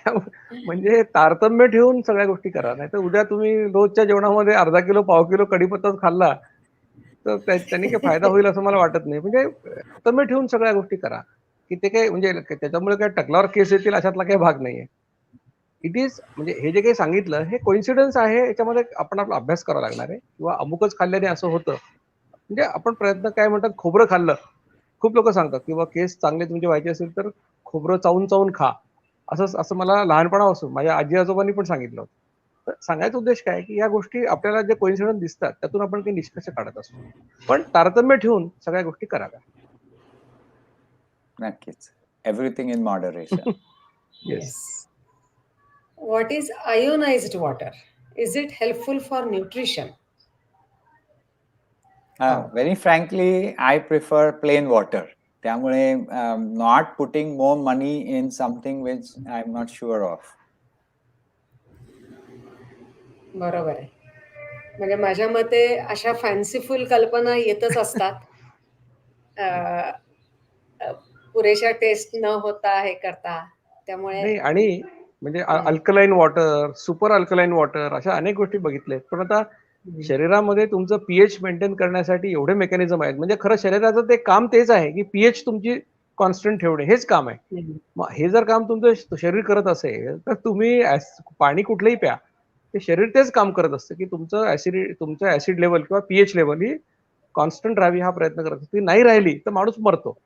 म्हणजे तारतम्य ठेवून सगळ्या गोष्टी करा. नाही तर उद्या तुम्ही रोजच्या जेवणामध्ये अर्धा किलो पाव किलो कढीपत्ताच खाल्ला तर त्यांनी काही फायदा होईल असं मला वाटत नाही. म्हणजे तारतम्य ठेवून सगळ्या गोष्टी करा की ते काही म्हणजे त्याच्यामुळे काय टकलावर केस येतील अशातला काही भाग नाहीये. इट इज म्हणजे हे जे काही सांगितलं हे कोइन्सिडन्स आहे, याच्यामध्ये आपण आपला अभ्यास करावा लागणार आहे किंवा अमुकच खाल्ल्याने असं होतं. म्हणजे आपण प्रयत्न काय म्हणतात, खोबरं खाल्लं, खूप लोक सांगतात किंवा केस चांगले तुमचे व्हायचे असेल तर खोबरं चावून चावून खा, असं मला लहानपणापासून माझ्या आजी आजोबांनी पण सांगितलं होतं. तर सांगायचा उद्देश काय की या गोष्टी आपल्याला जे कोइन्सिडन्स दिसतात त्यातून आपण काही निष्कर्ष काढत असतो, पण तारतम्य ठेवून सगळ्या गोष्टी कराव्या. नक्कीच. Everything in moderation. Yes. What is ionized water? Is it helpful for nutrition? Very frankly I prefer plain water. त्यामुळे not putting more money in something which I am not sure of. बरोबर आहे. म्हणजे माझ्या मते अशा फॅन्सीफुल कल्पना येतच असतात. पुरेशा टेस्ट न होता हे करता. त्यामुळे नाही, आणि म्हणजे alkaline water, super alkaline water, अशा अनेक गोष्टी बघितल्यात. पण आता शरीरामध्ये तुमचं पीएच मेंटेन करण्यासाठी एवढे मेकॅनिझम आहेत. म्हणजे खरं शरीराचं ते काम तेच आहे की पीएच तुमची कॉन्स्टंट ठेवणे, हेच काम आहे. मग हे जर काम तुमचं शरीर करत असेल तर तुम्ही पाणी कुठलंही प्या, ते शरीर तेच काम करत असतं की तुमचं ऍसिड लेवल किंवा पीएच लेवल ही कॉन्स्टंट राहावी हा प्रयत्न करत असतो. ती नाही राहिली तर माणूस मरतो.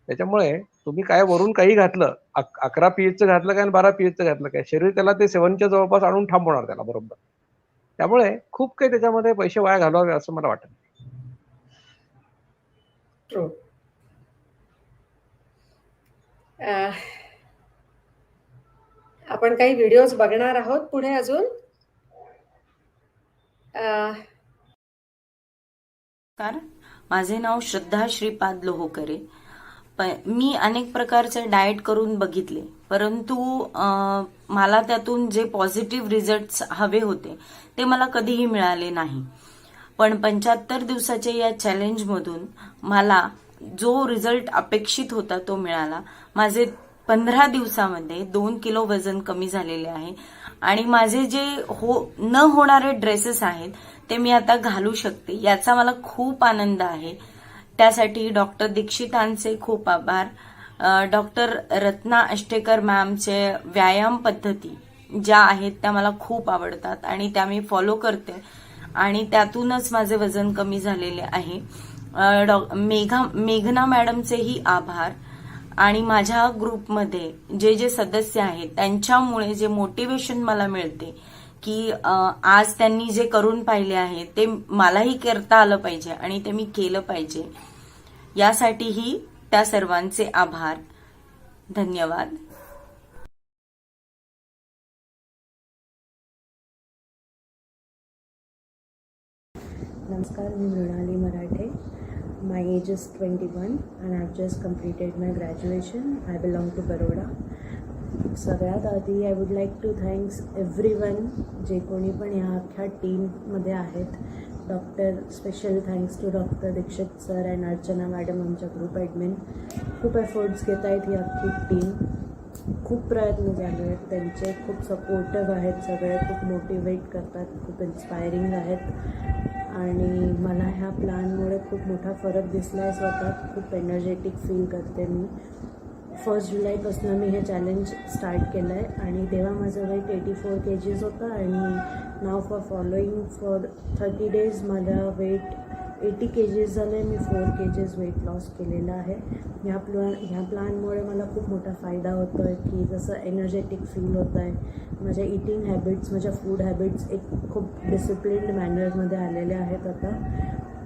त्याच्यामुळे तुम्ही काय वरून काही घातलं, 11 पीएचचं घातलं काय आणि 12 पीएचचं घातलं काय, शरीर त्याला ते 7च्या जवळपास आणून थांबवणार त्याला बरोबर. त्यामुळे खूप काही त्याच्यामध्ये पैसे वाया घालवावे असं मला वाटत. ट्रू. आपण काही व्हिडिओज बघणार आहोत पुढे अजून. माझे नाव श्रद्धा श्रीपाद लोहोकरे. मी अनेक प्रकारचे डाएट करून बघितले, परंतु मला त्यातून जे पॉझिटिव्ह रिझल्ट्स हवे होते ते मला कधीही मिळाले नाही. पण 75 दिवसाच्या या चॅलेंजमधून मला जो रिझल्ट अपेक्षित होता तो मिळाला. माझे 15 दिवसामध्ये 2 किलो वजन कमी झालेले आहे आणि माझे जे न होणारे ड्रेसेस आहेत ते मी आता घालू शकते, याचा मला खूप आनंद आहे. त्यासाठी डॉक्टर दीक्षितांचे खूप आभार. डॉक्टर रत्ना अष्टेकर मॅमचे व्यायाम पद्धती ज्या आहेत त्या मला खूप आवडतात आणि त्या मी फॉलो करते आणि त्यातूनच माझे वजन कमी झालेले आहे. मेघना मॅडमचेही आभार आणि माझ्या ग्रुपमध्ये जे जे सदस्य आहेत त्यांच्यामुळे जे मोटिवेशन मला मिळते की आज त्यांनी जे करून पाहिले आहे ते मलाही करता आलं पाहिजे आणि ते मी केलं पाहिजे, यासाठीही त्या सर्वांचे आभार. धन्यवाद. नमस्कार, मी मृणाली मराठे. My age is 21 and I've just completed my graduation. I belong to Baroda. सगळ्यात आधी I would like to thanks everyone जे कोणी पण ह्या अख्ख्या टीममध्ये आहेत. Special thanks to doctor Dikshit sir and Archana madam, आमच्या ग्रुप ॲडमिन. खूप एफर्ट्स घेत आहेत ही अख्खी टीम. खूप प्रयत्न झाले आहेत त्यांचे. खूप सपोर्टिव्ह आहेत सगळे, खूप मोटिवेट करतात, खूप इन्स्पायरिंग आहेत आणि मला ह्या प्लॅनमुळे खूप मोठा फरक दिसला आहे. स्वतः खूप एनर्जेटिक फील करते मी. 1 जुलैपासून मी हे चॅलेंज स्टार्ट केलं आहे आणि तेव्हा माझं वेट 84 kgs होतं आणि नाव फॉर 30 days माझं वेट 80 kgs झालं आहे. मी 4 kgs वेट लॉस केलेलं आहे. ह्या प्लॅनमुळे मला खूप मोठा फायदा होतो आहे की जसं एनर्जेटिक फील होतं आहे. माझ्या इटिंग हॅबिट्स, माझ्या फूड हॅबिट्स एक खूप डिसिप्लिन्ड मॅनरमध्ये आलेल्या आहेत आता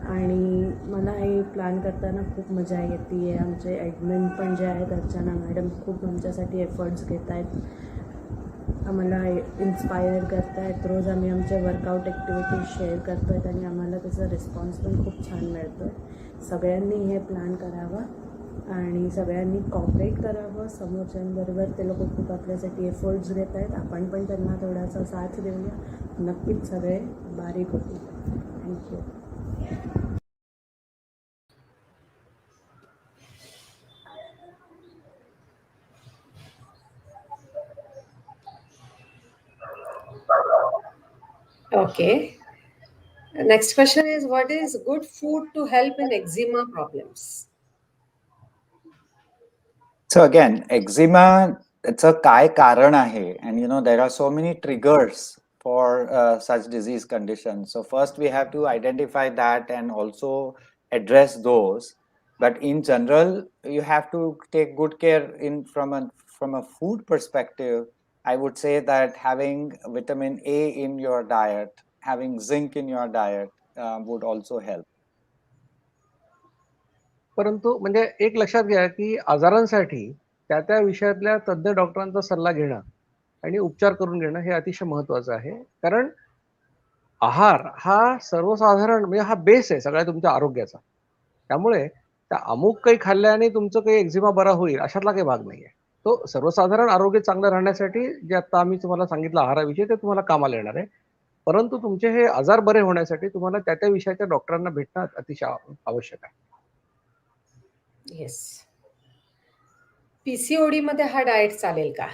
आणि मला हे प्लॅन करताना खूप मजा येते आहे. आमचे ॲडमिन पण जे आहेत अर्चना मॅडम खूप आमच्यासाठी एफर्ट्स घेत आहेत, आम्हाला इन्स्पायर करत आहेत. रोज आम्ही आमचे वर्कआउट ॲक्टिव्हिटीज शेअर करतो आहेत आणि आम्हाला त्याचा रिस्पॉन्स पण खूप छान मिळतो आहे. सगळ्यांनी हे प्लॅन करावं आणि सगळ्यांनी कॉपरेट करावं समोरच्यांबरोबर. ते लोक खूप आपल्यासाठी एफर्ट्स घेत आहेत, आपण पण त्यांना थोडासा साथ देऊया. नक्कीच सगळे बारीक होतील. Thank you. Okay. Next question is, what is good food to help in eczema problems? So again, eczema, it's a काय कारण आहे, and there are so many triggers for such disease conditions. So first we have to identify that and also address those. But in general, you have to take good care from a food perspective. I would say that having vitamin A in your diet, having zinc in your diet would also help. परंतु म्हणजे एक लक्षात घ्या की आजारांसाठी त्या त्या विषयातल्या तज्ज्ञ डॉक्टरांचा सल्ला घेणं आणि उपचार करून घेणं हे अतिशय महत्वाचं आहे. कारण आहार हा सर्वसाधारण म्हणजे हा बेस आहे सगळ्या तुमच्या आरोग्याचा. त्यामुळे त्या अमुक काही खाल्ल्याने तुमचं काही एक्झिमा बरा होईल अशातला काही भाग नाहीये. तो सर्वसाधारण आरोग्य चांगलं राहण्यासाठी जे आता आम्ही तुम्हाला सांगितलं आहाराविषयी ते तुम्हाला कामाला येणार आहे. परंतु तुमचे हे आजार बरे होण्यासाठी तुम्हाला त्या त्या विषयाच्या डॉक्टरांना भेटणं अतिशय आवश्यक आहे. येस. पीसीओडी मध्ये हा डाएट चालेल का?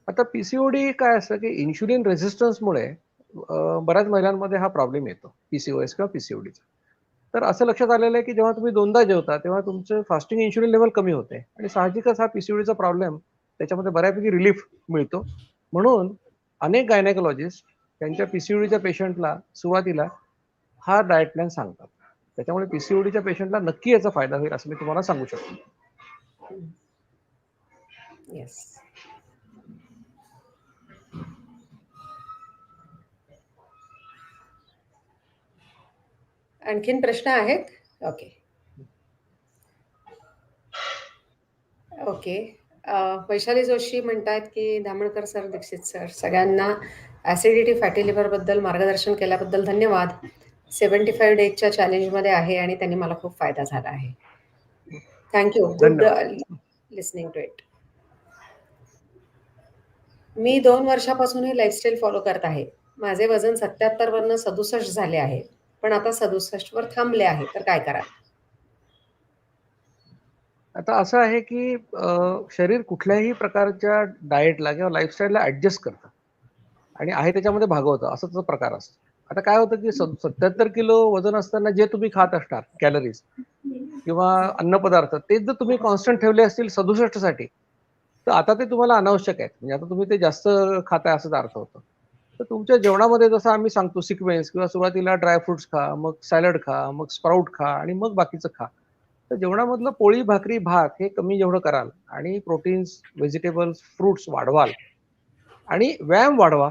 आता पीसीओडी काय असतं की इन्शुलिन रेझिस्टन्समुळे बऱ्याच महिलांमध्ये हा प्रॉब्लेम येतो, पीसीओएस किंवा पीसीओडीचा. तर असं लक्षात आलेलं आहे की जेव्हा तुम्ही दोनदा जेवता तेव्हा तुमचं फास्टिंग इन्शुलिन लेवल कमी होते आणि साहजिकच हा पीसीओडीचा प्रॉब्लेम त्याच्यामध्ये बऱ्यापैकी रिलीफ मिळतो. म्हणून अनेक गायनेकोलॉजिस्ट त्यांच्या पीसीओडीच्या पेशंटला सुरुवातीला हा डाएट प्लॅन सांगतात. त्याच्यामुळे पीसीओडीच्या पेशंटला नक्की याचा फायदा होईल असं मी तुम्हाला सांगू शकतो. येस. आणखीन प्रश्न आहेत? ओके. ओके. वैशाली जोशी म्हणतात की धामणकर सर, दीक्षित सर, सगळ्यांना ॲसिडिटी फॅटी लिव्हरबद्दल मार्गदर्शन केल्याबद्दल धन्यवाद. 75 डेजच्या चॅलेंजमध्ये आहे आणि त्यांनी मला खूप फायदा झाला आहे. Thank you. Good listening to it. मी 2 वर्षापासून ही लाईफस्टाईल फॉलो करत आहे. माझे वजन 77 वरनं 67 झाले आहे, पण आता 67 वर थांबले आहे, तर काय कराल? आता असं आहे की शरीर कुठल्याही प्रकारच्या डाएटला किंवा लाईफस्टाईलला ऍडजस्ट करतं आणि आहे त्याच्यामध्ये भागवतं असं त्याचा प्रकार असतो. आता काय होतं की 77 किलो वजन असताना जे तुम्ही खात असणार कॅलरीज किंवा अन्नपदार्थ तेच जर तुम्ही कॉन्स्टंट ठेवले असतील 67 साठी तर आता ते तुम्हाला अनावश्यक आहेत. म्हणजे आता तुम्ही ते जास्त खाताय असंच अर्थ होतो. तर तुमच्या जेवणामध्ये जसं आम्ही सांगतो सिक्वेन्स किंवा सुरुवातीला ड्रायफ्रुट्स खा, मग सॅलड खा, मग स्प्राऊट खा आणि मग बाकीचं खा. तर जेवणामधलं पोळी भाकरी भात हे कमी जेवढं कराल आणि प्रोटीन्स व्हेजिटेबल्स फ्रुट्स वाढवाल आणि व्यायाम वाढवा.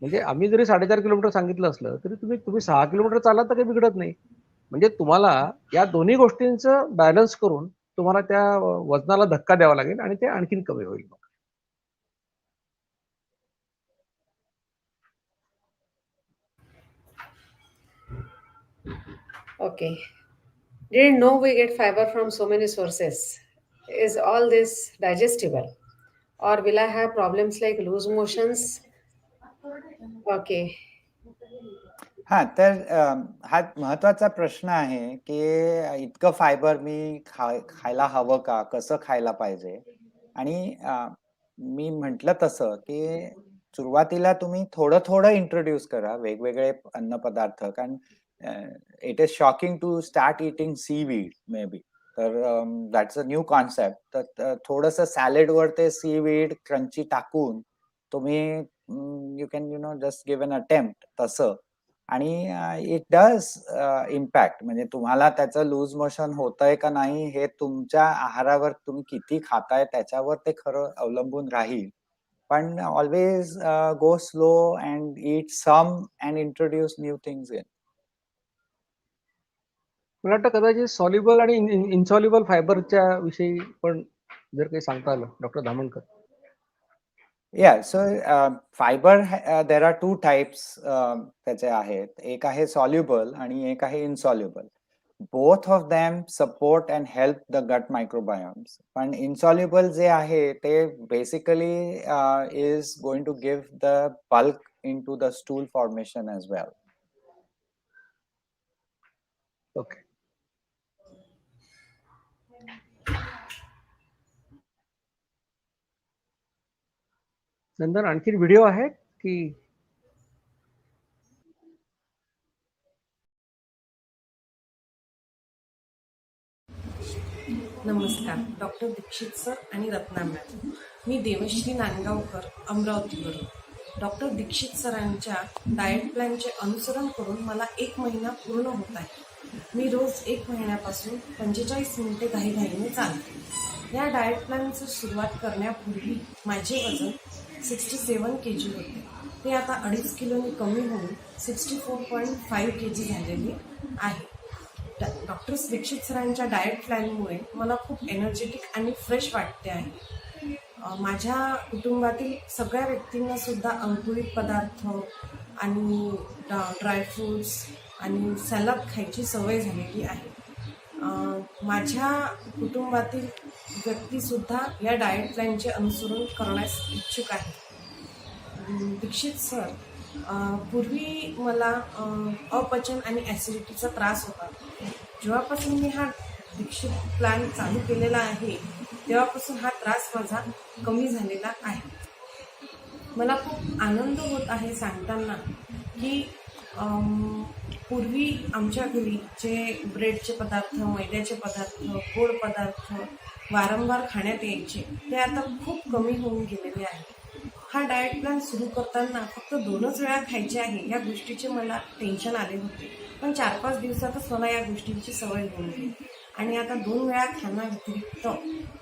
म्हणजे आम्ही जरी 4.5 किलोमीटर सांगितलं असलं तरी तुम्ही 6 किलोमीटर चालला तर काही बिघडत नाही. म्हणजे तुम्हाला या दोन्ही गोष्टींचं बॅलन्स करून तुम्हाला त्या वजनाला धक्का द्यावा लागेल आणि ते आणखीन कमी होईल. Okay. Didn't know we get fiber from so many sources. Is all this digestible? Or will I have problems like loose motions? Okay. हा तर हा महत्वाचा प्रश्न आहे की इतकं फायबर मी खायला हवं का, कसं खायला पाहिजे. आणि मी म्हटलं तसं की सुरुवातीला तुम्ही थोडं थोडं इंट्रोड्यूस करा वेगवेगळे अन्नपदार्थ. कारण it is shocking to start eating seaweed maybe. तर दॅट्स अ न्यू कॉन्सेप्ट. तर थोडंसं सॅलेडवर ते सीवीड क्रंची टाकून तुम्ही you can just give an attempt तसं. आणि इट डज इम्पॅक्ट. म्हणजे तुम्हाला त्याचं लूज मोशन होतंय का नाही हे तुमच्या आहारावर तुम्ही किती खाताय त्याच्यावर ते खरं अवलंबून राहील. पण always go slow and eat some and introduce new things in. मला वाटतं कदाचित सॉल्युबल आणि इनसॉल्युबल फायबरच्या विषयी पण जर काही सांगता आलं doctor Dhamankar. Yeah, so fiber there are two types त्याचे आहेत. एक आहे soluble आणि एक आहे insoluble. Both of them support and help the gut microbiomes. पण insoluble जे आहे ते basically is going to give the bulk into the stool formation as well. Okay. नंतर आणखी व्हिडिओ आहेत की? नमस्कार, डॉक्टर दीक्षित सर आणि रत्ना मॅम. मी देवश्री नांदगावकर, अमरावतीवरून. डॉक्टर दीक्षित सरांच्या डाएट प्लॅनचे अनुसरण करून मला 1 महिना पूर्ण होत आहे. मी रोज 1 महिन्यापासून 45 मिनिटे घाईघाईने चालते. या डाएट प्लॅनची सुरुवात करण्यापूर्वी माझे वजन 67 kg होते. ते आता 2.5 किलोनी कमी होऊन 64.5 kg झालेले आहे. डॉक्टर दीक्षित सरांच्या डाएट प्लॅनमुळे मला खूप एनर्जेटिक आणि फ्रेश वाटते आहे. माझ्या कुटुंबातील सगळ्या व्यक्तींना सुद्धा अंकुरित पदार्थ आणि ड्रायफ्रूट्स आणि सॅलड खायची सवय झालेली आहे. माझ्या कुटुंबातील व्यक्तीसुद्धा या डाएट प्लॅनचे अनुसरण करण्यास इच्छुक आहे. दीक्षित सर, पूर्वी मला अपचन आणि ॲसिडिटीचा त्रास होता. जेव्हापासून मी हा दीक्षित प्लॅन चालू केलेला आहे तेव्हापासून हा त्रास माझा कमी झालेला आहे. मला खूप आनंद होत आहे सांगताना की पूर्वी आमच्या घरी जे ब्रेडचे पदार्थ, मैद्याचे पदार्थ, गोड पदार्थ वारंवार खाण्यात यायचे ते आता खूप कमी होऊन गेलेले आहे. हा डाएट प्लॅन सुरू करताना फक्त 2च वेळा खायचे आहे या गोष्टीचे मला टेन्शन आले होते, पण 4-5 दिवसातच मला या गोष्टींची सवय होऊन गेली आणि आता 2 वेळा खाण्याव्यतिरिक्त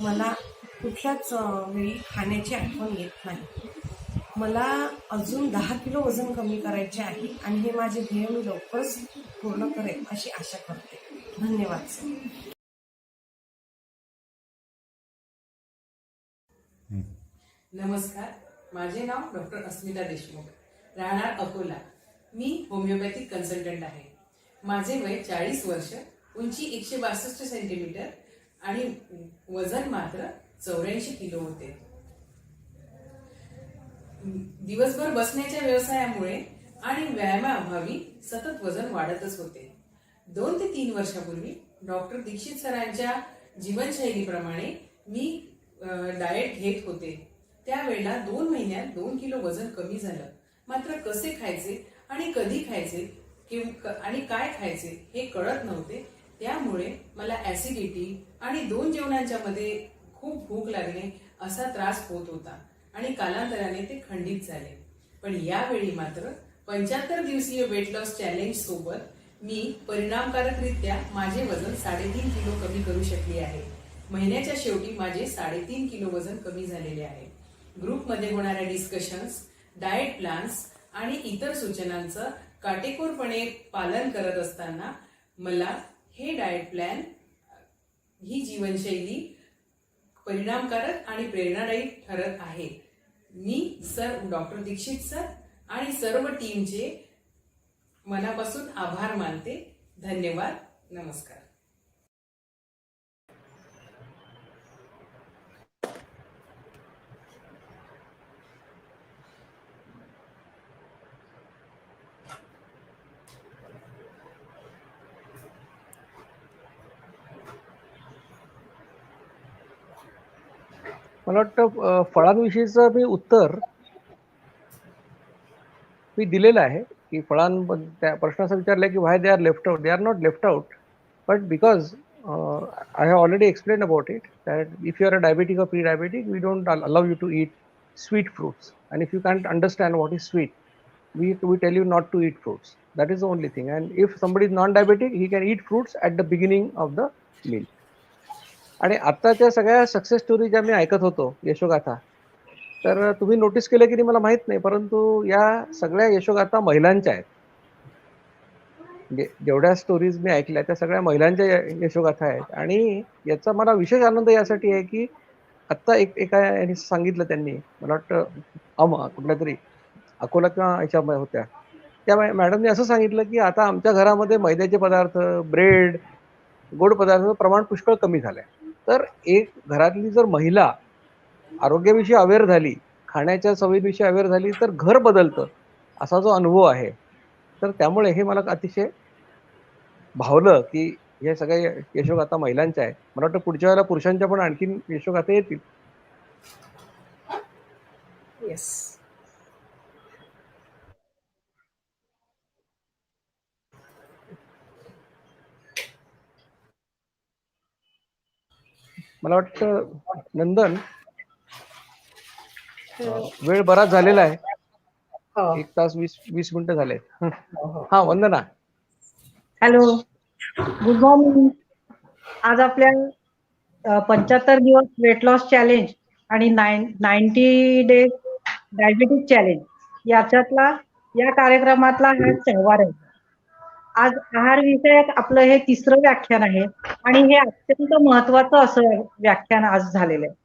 मला कुठल्याच वेळी खाण्याची आठवण येत नाही. मला अजून 10 किलो वजन कमी करायचे आहे आणि हे माझे ध्येय मी लवकरच पूर्ण करेन अशी आशा करते. धन्यवाद सर. नमस्कार, माझे नाव डॉक्टर अस्मिता देशमुख, राहणार अकोला. मी होमिओपॅथिक कन्सल्टंट आहे. माझे वय 40 वर्ष, उंची 162 सेंटीमीटर आणि वजन मात्र 84 किलो होते. दिवसभर बसण्याच्या व्यवसायामुळे आणि व्यायामाअभावी सतत वजन वाढतच होते. 2 ते 3 वर्षापूर्वी डॉक्टर दीक्षित सरांच्या जीवनशैलीप्रमाणे मी डाएट घेत होते. त्यावेळेला 2 महिन्यात 2 किलो वजन कमी झालं. मात्र कसे खायचे आणि कधी खायचे आणि काय खायचे हे कळत नव्हते. त्यामुळे मला ऍसिडिटी आणि 2 जेवणांच्या मध्ये खूप भूक लागणे असा त्रास होत होता आणि कालांतराने ते खंडित झाले. पण यावेळी मात्र 75 दिवसीय वेट लॉस चॅलेंज सोबत मी परिणामकारकरित्या माझे वजन 3.5 किलो कमी करू शकले आहे. महिन्याच्या शेवटी माझे 3.5 किलो वजन कमी झालेले आहे. ग्रुपमध्ये होणाऱ्या डिस्कशन्स, डाएट प्लॅन्स आणि इतर सूचनांचं काटेकोरपणे पालन करत असताना मला हे डाएट प्लॅन, ही जीवनशैली परिणामकारक आणि प्रेरणादायी ठरत आहे. मी डॉक्टर दीक्षित सर आणि सर्व टीमचे मनापासून आभार मानते. धन्यवाद. नमस्कार. मला वाटतं फळांविषयीचं मी उत्तर मी दिलेलं आहे की त्या प्रश्नाचा विचारला की why they are left out. They are not left out, but because I have already explained about it, that if you are a diabetic or pre-diabetic, we don't allow you to eat sweet fruits. And if you can't understand what is sweet, we tell you not to eat fruits. That is the only thing. And if somebody is non-diabetic, he can eat fruits at the beginning of the meal. आणि आत्ताच्या सगळ्या success story ज्या मी ऐकत होतो, यशोगाथा, तर तुम्ही notice केलं की मला माहित नाही, परंतु या सगळ्या यशोगाथा महिलांच्या आहेत. जेवढ्या स्टोरीज मी ऐकल्या त्या सगळ्या महिलांच्या यशोगाथा आहेत. आणि याचा मला विशेष आनंद यासाठी आहे की आत्ता एका यांनी सांगितलं, त्यांनी मला वाटतं कुठल्या तरी अकोला किंवा याच्यामध्ये होत्या त्या मॅडमने असं सांगितलं की आता आमच्या घरामध्ये मैद्याचे पदार्थ, ब्रेड, गोड पदार्थाचं प्रमाण पुष्कळ कमी झालंय. तर एक घरातली जर महिला आरोग्याविषयी अवेअर झाली, खाण्याच्या सवयीविषयी अवेअर झाली, तर घर बदलतं असा जो अनुभव आहे. तर त्यामुळे हे मला अतिशय भावलं की हे सगळे यशोगाथा महिलांच्या आहेत. मला वाटतं पुढच्या वेळेला पुरुषांच्या पण आणखीन यशोगाथा येतील. येस. मला वाटतं नंदन वेळ बराच झालेला आहे. 1 तास 20 मिनिटं झाले. हा वंदना. Hello, good morning. आज आपल्या 75 दिवस वेट लॉस चॅलेंज आणि 90 डेज डायबिटीज चॅलेंज याच्यातला या कार्यक्रमातला हा सहवार आहे. आज आहार विषयक आपलं हे 3रं व्याख्यान आहे आणि हे अत्यंत महत्वाचं असं व्याख्यान आज झालेलं आहे.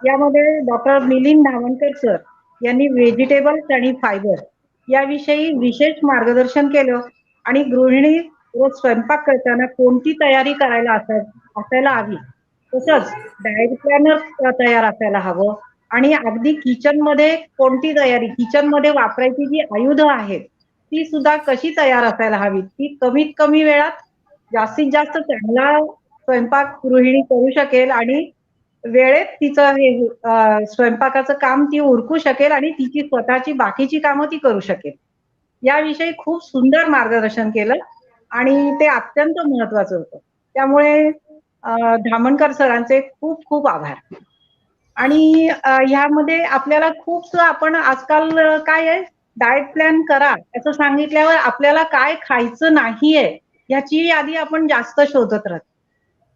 यामध्ये डॉक्टर मिलिंद धामणकर सर यांनी व्हेजिटेबल्स आणि फायबर याविषयी विशेष मार्गदर्शन केलं आणि गृहिणी रोज स्वयंपाक करताना कोणती तयारी करायला असायला हवी, तसंच डाएट प्लॅनर तयार असायला हवं आणि अगदी किचन मध्ये कोणती तयारी, किचन मध्ये वापरायची जी आयुधं आहेत ती सुद्धा कशी तयार असायला हवी, ती कमीत कमी वेळात जास्तीत जास्त चांगला स्वयंपाक गृहिणी करू शकेल आणि वेळेत तिचं हे स्वयंपाकाचं काम ती उरकू शकेल आणि तिची स्वतःची बाकीची कामं ती करू शकेल. याविषयी खूप सुंदर मार्गदर्शन केलं आणि ते अत्यंत महत्वाचं होतं. त्यामुळे धामणकर सरांचे खूप खूप आभार. आणि ह्यामध्ये आपल्याला खूप आपण आजकाल काय आहे, डाएट प्लॅन करा असं सांगितल्यावर आपल्याला काय खायचं नाहीये ह्याची यादी आपण जास्त शोधत राहतो.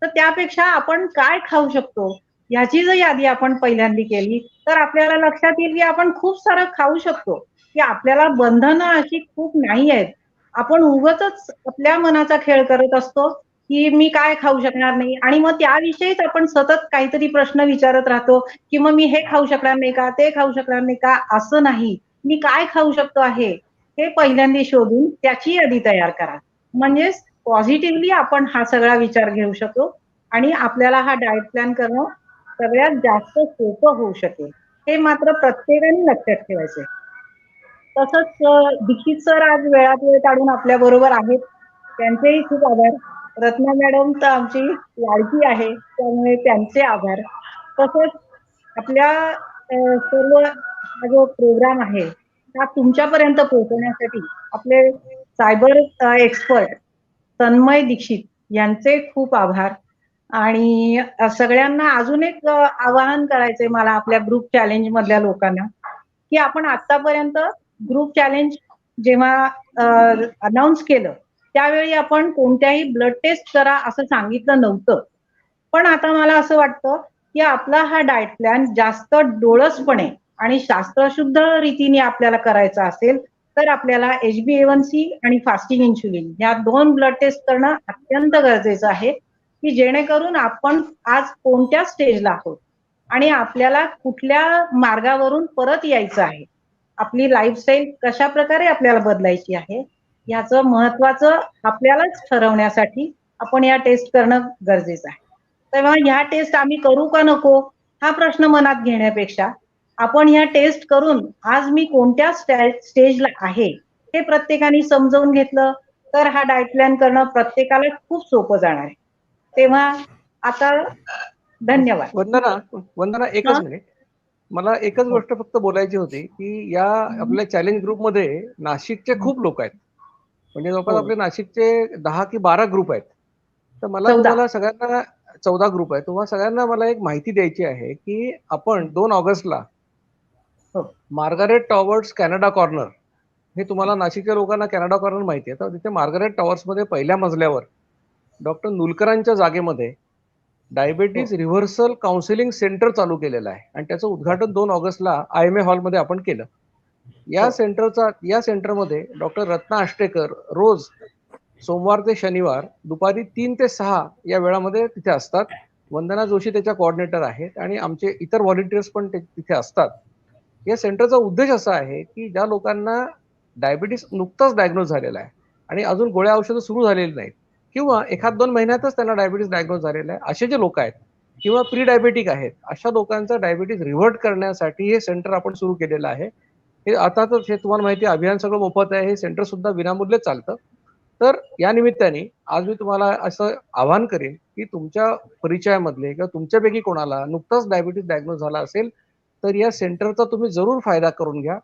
तर त्यापेक्षा आपण काय खाऊ शकतो ह्याची जर यादी आपण पहिल्यांदा केली तर आपल्याला लक्षात येईल की आपण खूप सारं खाऊ शकतो, की आपल्याला बंधनं अशी खूप नाही आहेत. आपण उगाचच आपल्या मनाचा खेळ करत असतो की मी काय खाऊ शकणार नाही आणि मग त्याविषयीच आपण सतत काहीतरी प्रश्न विचारत राहतो की मग मी हे खाऊ शकणार नाही का, ते खाऊ शकणार नाही का. असं नाही, मी काय खाऊ शकतो आहे हे पहिल्यांदा शोधून त्याची यादी तयार करा. म्हणजेच पॉझिटिव्हली आपण हा सगळा विचार घेऊ शकतो आणि आपल्याला हा डाएट प्लॅन करणं सगळ्यात जास्त सोपं होऊ शकेल. हे मात्र प्रत्येकाने लक्षात ठेवायचे. तसंच दीक्षित सर आज वेळात वेळ काढून आपल्या बरोबर आहेत, त्यांचेही खूप आभार. रत्ना मॅडम तर आमची लाडकी आहे त्यामुळे त्यांचे आभार. तसंच आपल्या सर्व हा जो प्रोग्राम आहे हा तुमच्यापर्यंत पोहोचवण्यासाठी आपले सायबर एक्सपर्ट तन्मय दीक्षित यांचे खूप आभार. आणि सगळ्यांना अजून एक आवाहन करायचंय मला आपल्या ग्रुप चॅलेंज मधल्या लोकांना, की आपण आतापर्यंत ग्रुप चॅलेंज जेव्हा अनाऊन्स केलं त्यावेळी आपण कोणत्याही ब्लड टेस्ट करा असं सांगितलं नव्हतं. पण आता मला असं वाटतं की आपला हा डाएट प्लॅन जास्त डोळसपणे आणि शास्त्रशुद्ध रीतीने आपल्याला करायचा असेल तर आपल्याला HbA1c आणि फास्टिंग इन्शुलिन या 2 ब्लड टेस्ट करणं अत्यंत गरजेचं आहे, की जेणेकरून आपण आज कोणत्या स्टेजला आहोत आणि आपल्याला कुठल्या मार्गावरून परत यायचं आहे, आपली लाईफस्टाईल कशा प्रकारे आपल्याला बदलायची आहे याचं महत्वाचं आपल्यालाच ठरवण्यासाठी आपण या टेस्ट करणं गरजेचं आहे. तेव्हा ह्या टेस्ट आम्ही करू का नको हा प्रश्न मनात घेण्यापेक्षा आपण ह्या टेस्ट करून आज मी कोणत्या स्टेजला आहे हे प्रत्येकाने समजावून घेतलं तर हा डाएट प्लॅन करणं प्रत्येकाला खूप सोपं जाणार आहे. तेव्हा आता धन्यवाद. वंदना एकच मिनिट, मला एकच गोष्ट फक्त बोलायची होती की या आपल्या चॅलेंज ग्रुपमध्ये नाशिकचे खूप लोक आहेत, म्हणजे जवळपास आपले नाशिकचे 10 की 12 ग्रुप आहेत. तर मला तुम्हाला सगळ्यांना 14 ग्रुप आहे, तुम्हाला सगळ्यांना मला एक माहिती द्यायची आहे की आपण 2 ऑगस्टला मार्गारेट टॉवर्स कॅनडा कॉर्नर, हे तुम्हाला नाशिकच्या लोकांना कॅनडा कॉर्नर माहिती आहे, तर तिथे मार्गारेट टॉवर्समध्ये पहिल्या मजल्यावर डॉक्टर नुलकरांच्या जागेमध्ये डायबिटीज रिव्हर्सल काउन्सिलिंग सेंटर चालू केलेलं आहे आणि त्याचं उद्घाटन 2 ऑगस्टला IMA हॉलमध्ये आपण केलं. या सेंटरमध्ये डॉक्टर रत्ना आष्टेकर रोज सोमवार ते शनिवार दुपारी 3 ते 6 या वेळामध्ये तिथे असतात. वंदना जोशी त्याच्या कोऑर्डिनेटर आहेत आणि आमचे इतर व्हॉलंटियर्स पण तिथे असतात. या सेंटरचा उद्देश असा आहे की ज्या लोकांना डायबिटीस नुकताच डायग्नोज झालेला आहे आणि अजून गोळ्या औषधं सुरू झालेली नाहीत किंवा 1-2 महिन्यातच त्यांना डायबिटीस डायग्नोज झालेला आहे, असे जे लोक आहेत किंवा प्री डायबेटिक आहेत अशा लोकांचा डायबिटीस रिव्हर्ट करण्यासाठी हे सेंटर आपण सुरू केलेलं आहे. हे आता तर हे तुम्हाला माहिती आहे, अभियान सगळं मोफत आहे, हे सेंटर सुद्धा विनामूल्य चालतं. तर या निमित्ताने आज मी तुम्हाला असं आवाहन करेन की तुमच्या परिचयामधले किंवा तुमच्यापैकी कोणाला नुकताच डायबिटीस डायग्नोज झाला असेल तर या सेंटरचा तुम्ही जरूर फायदा करून घ्या.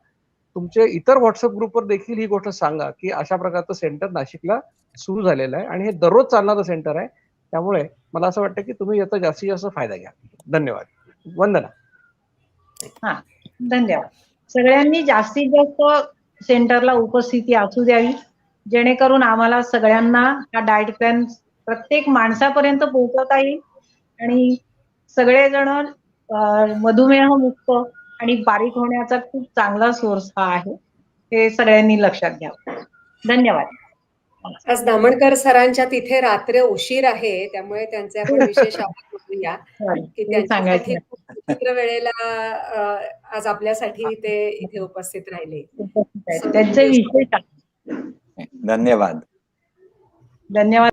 तुमचे इतर व्हॉट्सअप ग्रुपवर देखील ही गोष्ट सांगा की अशा प्रकारचं सेंटर नाशिकला सुरू झालेलं आहे आणि हे दररोज चालणारं सेंटर आहे. त्यामुळे मला असं वाटतं की तुम्ही याचा जास्तीत जास्त फायदा घ्या. धन्यवाद. वंदना. हा, धन्यवाद. सगळ्यांनी जास्तीत जास्त सेंटरला उपस्थिती असू द्यावी, जेणेकरून आम्हाला सगळ्यांना हा डाएट प्लॅन प्रत्येक माणसापर्यंत पोहोचवता येईल आणि सगळेजण मधुमेह मुक्त आणि बारीक होण्याचा खूप चांगला सोर्स हा आहे, हे सगळ्यांनी लक्षात घ्यावं. धन्यवाद. आज धामणकर सरांच्या तिथे रात्र उशीर आहे, त्यामुळे त्यांचे आपण विशेष आभार मानूया की त्यांच्यासाठी खूप विचित्र वेळेला आज आपल्यासाठी ते इथे उपस्थित राहिले. त्यांचे विशेष धन्यवाद. धन्यवाद.